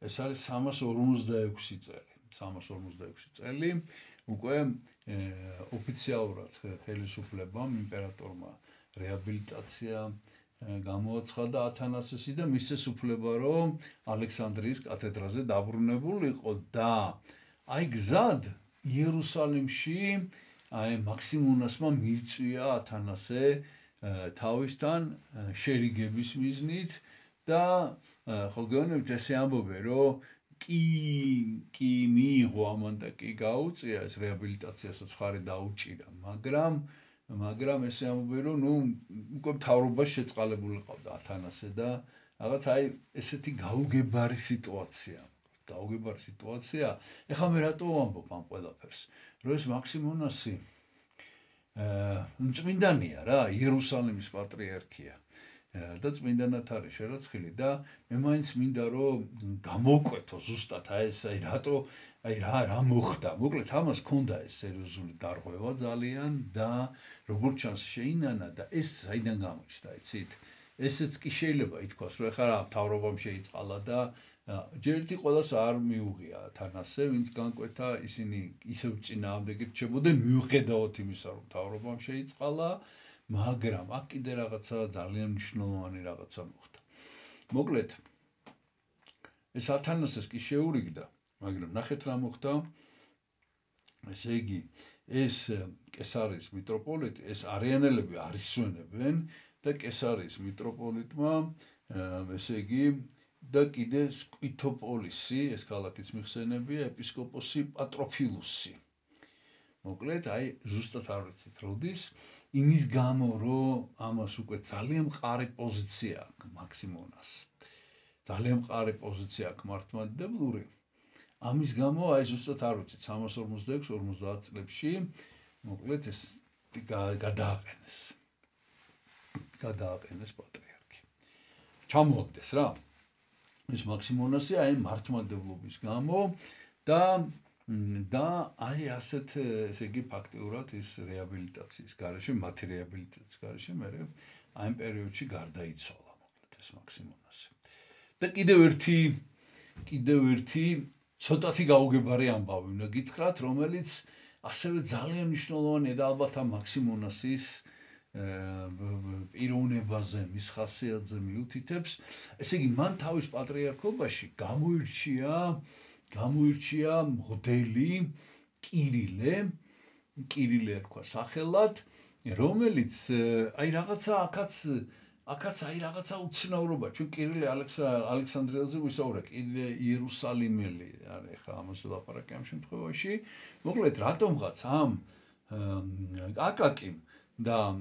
ეს არის 346 წელი. 346 წელი უკვე ოფიციალურად ხელისუფლებამ იმპერატორმა რეაბილიტაცია გამოაცხადა ათანასესი და მისცეს უფლება, რომ ალექსანდრიის კათედრაზე დაბრუნებულიყო და აი გზად იერუსალიმში აი მაქსიმუნასმა მიიწვია ათანასე თავისთან შერიგების მიზნით და ხო გეუბნებით ესე ამბობენ, რომ კი მიიღო ამან და კი გაუწია ეს რეაბილიტაციასაც მხარი დაუჭირა, მაგრამ ესე ამბობენ, რომ უკვე მთავრობას შეწყალებული ყავდა ათანასე და რაღაც აი ესეთი გაუგებარი სიტუაცია. ეხლა მე რატო ვამბობ ამ ყველაფერს, რომ ეს მაქსიმუნასი წმინდანია რა, იერუსალიმის პატრიარქია. და წმინდანად არის შერაცხილი და მე მაინც მინდა რომ გამოვკვეთო ზუსტად აი რატო რა მოხდა. მოკლედ ამას ჰქონდა ეს სერიოზული დარღვევა ძალიან და როგორც ჩანს შეინანა და ეს საიდან გამოჩნდა, იცით? ესეც კი შეიძლება ითქვას, რომ ეხლა მთავრობამ შეიწყალა და ჯერ ერთი ყველას არ მიუღია თან ასე, ვინც განკვეთა, ისინი ისევ წინააღმდეგი რჩებოდნენ, მიუხედავად იმისა, რომ მთავრობამ შეიწყალა, მაგრამ აქ კიდე რაღაცა ძალიან მნიშვნელოვანი რაღაცა მოხდა. მოკლედ, ეს ათანასეს კი შეურიგდა, მაგრამ ნახეთ რა მოხდა. ესე იგი, ეს კესარის მიტროპოლიტი, ეს არიანელები არ ისვენებენ და კესარის მიტროპოლიტმა, ესე იგი, და კიდე სკვითოპოლისი, ეს ქალაქის მიხსენებია, ეპისკოპოსი პატროფილუსი. მოკლედ, აი, ზუსტად არ ვიცით როდის, იმის გამო, რომ ამას უკვე ძალიან მყარი პოზიცია აქვს მაქსიმონას. ძალიან მყარი პოზიცია აქვს მართლმადიდებლური. ამის გამო, აი, ზუსტად არ ვიცით 346-50 წლებში, მოკლედ ეს გადააყენეს პატრიარქი. ჩამოაგდეს რა. ეს მაქსიმონასი აი მართლმადიდებლობის გამო და აი ასეთ ესე იგი ფაქტიურად ის რეაბილიტაციის გარეშე, მათი რეაბილიტაციის გარეშე მე აი ამ პერიოდში გარდაიცვალა მოკლედ ეს მაქსიმონასი. და კიდევ ერთი ცოტათი გაუგებარი ამბავი უნდა გითხრათ, რომელიც ასევე ძალიან მნიშვნელოვანია და ალბათ ამ მაქსიმონასის პიროვნებაზე, მის ხასიათზე მიუთითებს. ესე იგი, მან თავის პატრიარქობაში გამოირჩია მღვდელი კირილე თქვა სახელად, რომელიც აი რაღაცა აქაც აი რაღაცა უცნაურობა. ჩვენ კირილე ალექსანდრიელზე ვისაუბრეთ, კირილე იერუსალიმელი არის ხა ამაზე ლაპარაკი ამ შემთხვევაში. მოკლედ, რატომღაც ამ აკაკიმ და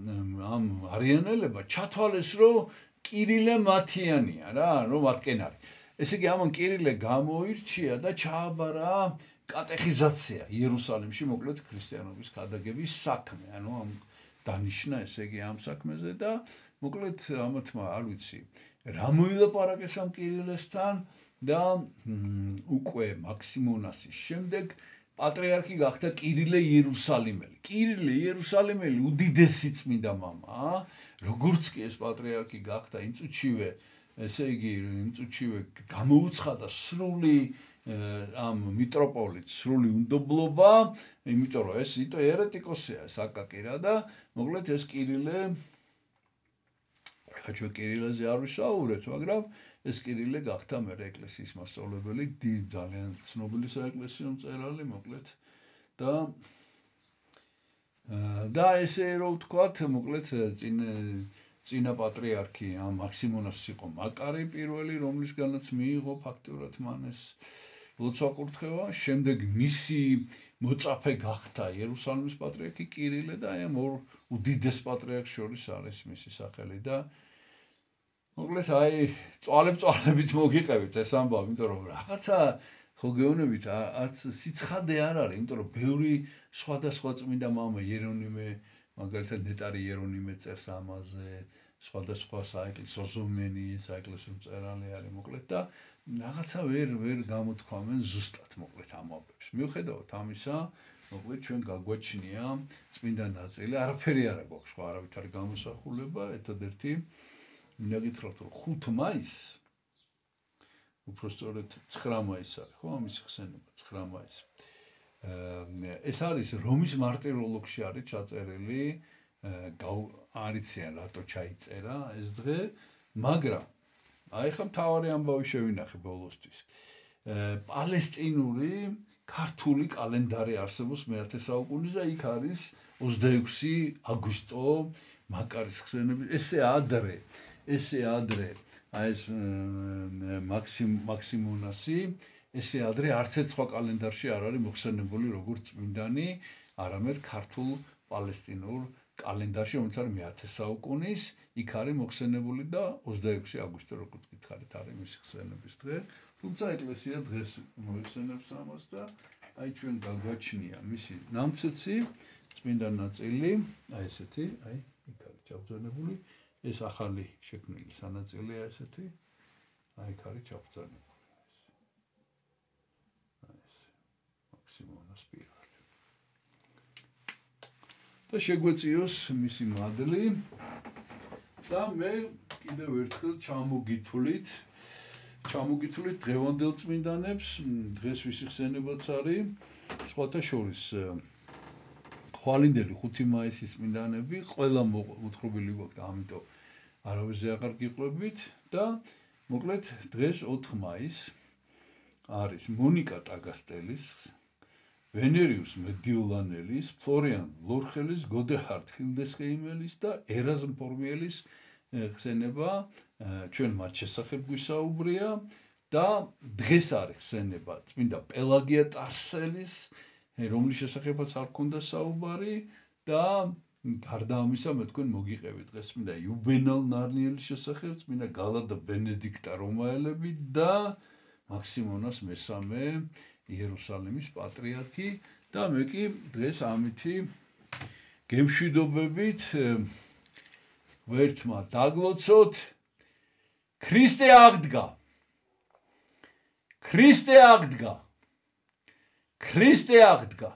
ამ არიანელებმა ჩათვალეს, რომ კირილე მათიანია რა, რომ მათკენ არის. ესე იგი, ამან კირილე გამოირჩია და ჩააბარა კატეხიზაცია იერუსალიმში, მოკლედ ქრისტიანობის გადაგების საქმე. ანუ ამ დანიშნა, ესე იგი, ამ საქმეზე და მოკლედ ამათმა არ ვიცი, რა მოილაპარაკეს ამ კირილესთან და უკვე მაქსიმონასის შემდეგ პატრიარქი გახდა კირილე იერუსალიმელი. კირილე იერუსალიმელი უდიდესი წმინდა მამაა, როგორც კი ეს პატრიარქი გახდა იმ წუთშივე, ესე იგი, იმ წუთშივე გამოუცხადა სრული ამ მიტროპოლიტს სრული უნდობლობა, იმიტომ რომ ეს ერეტიკოსია ეს აკაკი რა და მოკლედ ეს კირილე ხა ჩვენ კირილეზე არ ვისაუბრეთ, მაგრამ ეს კირილე გახდა მე ეკლესიის მასწავლებელი, ძალიან ცნობილი საეკლესიო მწერალი, მოკლედ და ესე რომ ვთქვათ, მოკლედ წინა პატრიარქი ამ მაქსიმონას იყო მაკარი პირველი, რომლისგანაც მიიღო ფაქტურად მან ეს ლოცვა-კურთხევა, შემდეგ მისი მოწაფე გახდა იერუსალიმის პატრიარქი კირილე და აი ამ ორ უდიდეს პატრიარქს შორის არის მისი სახელი და მოკლედ აი წვალებით მოგიყევით ეს ამბავი, იმიტომ რომ რაღაცა ხო გეუბნებით, არც სიცხადე არ არის, იმიტომ რომ ბევრი სხვადასხვა წმინდა მამა იერონიმე, მაგალითად ნეტარი იერონიმე წერს ამაზე, სხვადასხვა საეკლესიო ზომენი, საეკლესიო მწერალი არის, მოკლედ და რაღაცა ვერ გამოთქვამენ ზუსტად, მოკლედ ამ ამბებს. მიუხედავად ამისა, მოკლედ ჩვენ გაგვაჩნია წმინდა ნაწილი, არაფერი არ აქვს, სხვა არავითარი გამოსახულება, ერთადერთი მინდა გითხრათ, რომ 5 მაისს უпросторет 9 მაისს არის, ხო, ამის ხსენება 9 მაისს. ეს არის რომის მარტიროლოგში არის ჩაწერილი, არიციან რატო ჩაიწერა ეს დღე, მაგრამ აი ხა მთავარი ამბავი შევინახე ბოლოსთვის. პალესტინური ქართული კალენდარი არსებობს მე-10 საუკუნის და იქ არის 26 აგვისტო მაკარის ხსენები, ესე ადრე აი ეს მაქსიმონასი, ესე ადრე არც ერთ სხვა კალენდარში არ არის მოხსენებული როგორც წმინდანი, არამედ ქართულ პალესტინურ კალენდარში, რომელიც არის მე-10 საუკუნის, იქ არის მოხსენებული და 26 აგვისტო, როგორც გითხარით, არის მისი ხსენების დღე. თუმცა ეკლესია დღეს მოიხსენებს ამას და აი ჩვენ გაგვაჩნია მისი ნამცეცი, წმინდა ნაწილი, აი ესეთი, აი იქ არის ჩაბრძანებული. ეს ახალი შექმნილი სანაწილია ესეთი. აი იქ არის ჩაფუძანებული. მაქსიმონას პირველი. და შეგვეციოს მისი მადლი და მე კიდევ ერთხელ ჩამოგითვლით დღევანდელ წმინდანებს, დღეს ვისი ხსენებაც არის, სხვათა შორის ხვალინდელი 5 მაისის წმინდანები, ყველა მოთხრობილი გვაქვს და ამიტომ არავის აღარ გიყვებით და მოკლედ დღეს 4 მაისს არის მონიკა ტაგასტელის, ვენერიუს მედიოლანელის, ფლორიან ლორხელის, გოდეჰარდ ჰილდესჰეიმელის და ერაზმ ფორმიელის ხსენება ჩვენ მათ შესახებ გვისაუბრია და დღეს არის ხსენება წმინდა პელაგია ტარსელის, რომლის შესახებაც არ ქონდა საუბარი და გარდა ამისა მე თქვენ მოგიყევით დღეს წმინდა იუბენალ ნარნიელის შესახებ, წმინდა გალა და ბენედიქტა რომაელები და მაქსიმონას მესამე იერუსალიმის პატრიარქი და მე კი დღეს ამითი გემშვიდობებით ვერთმა დაგლოცოთ ქრისტე აღდგა ქრისტე აღდგა ქრისტე აღდგა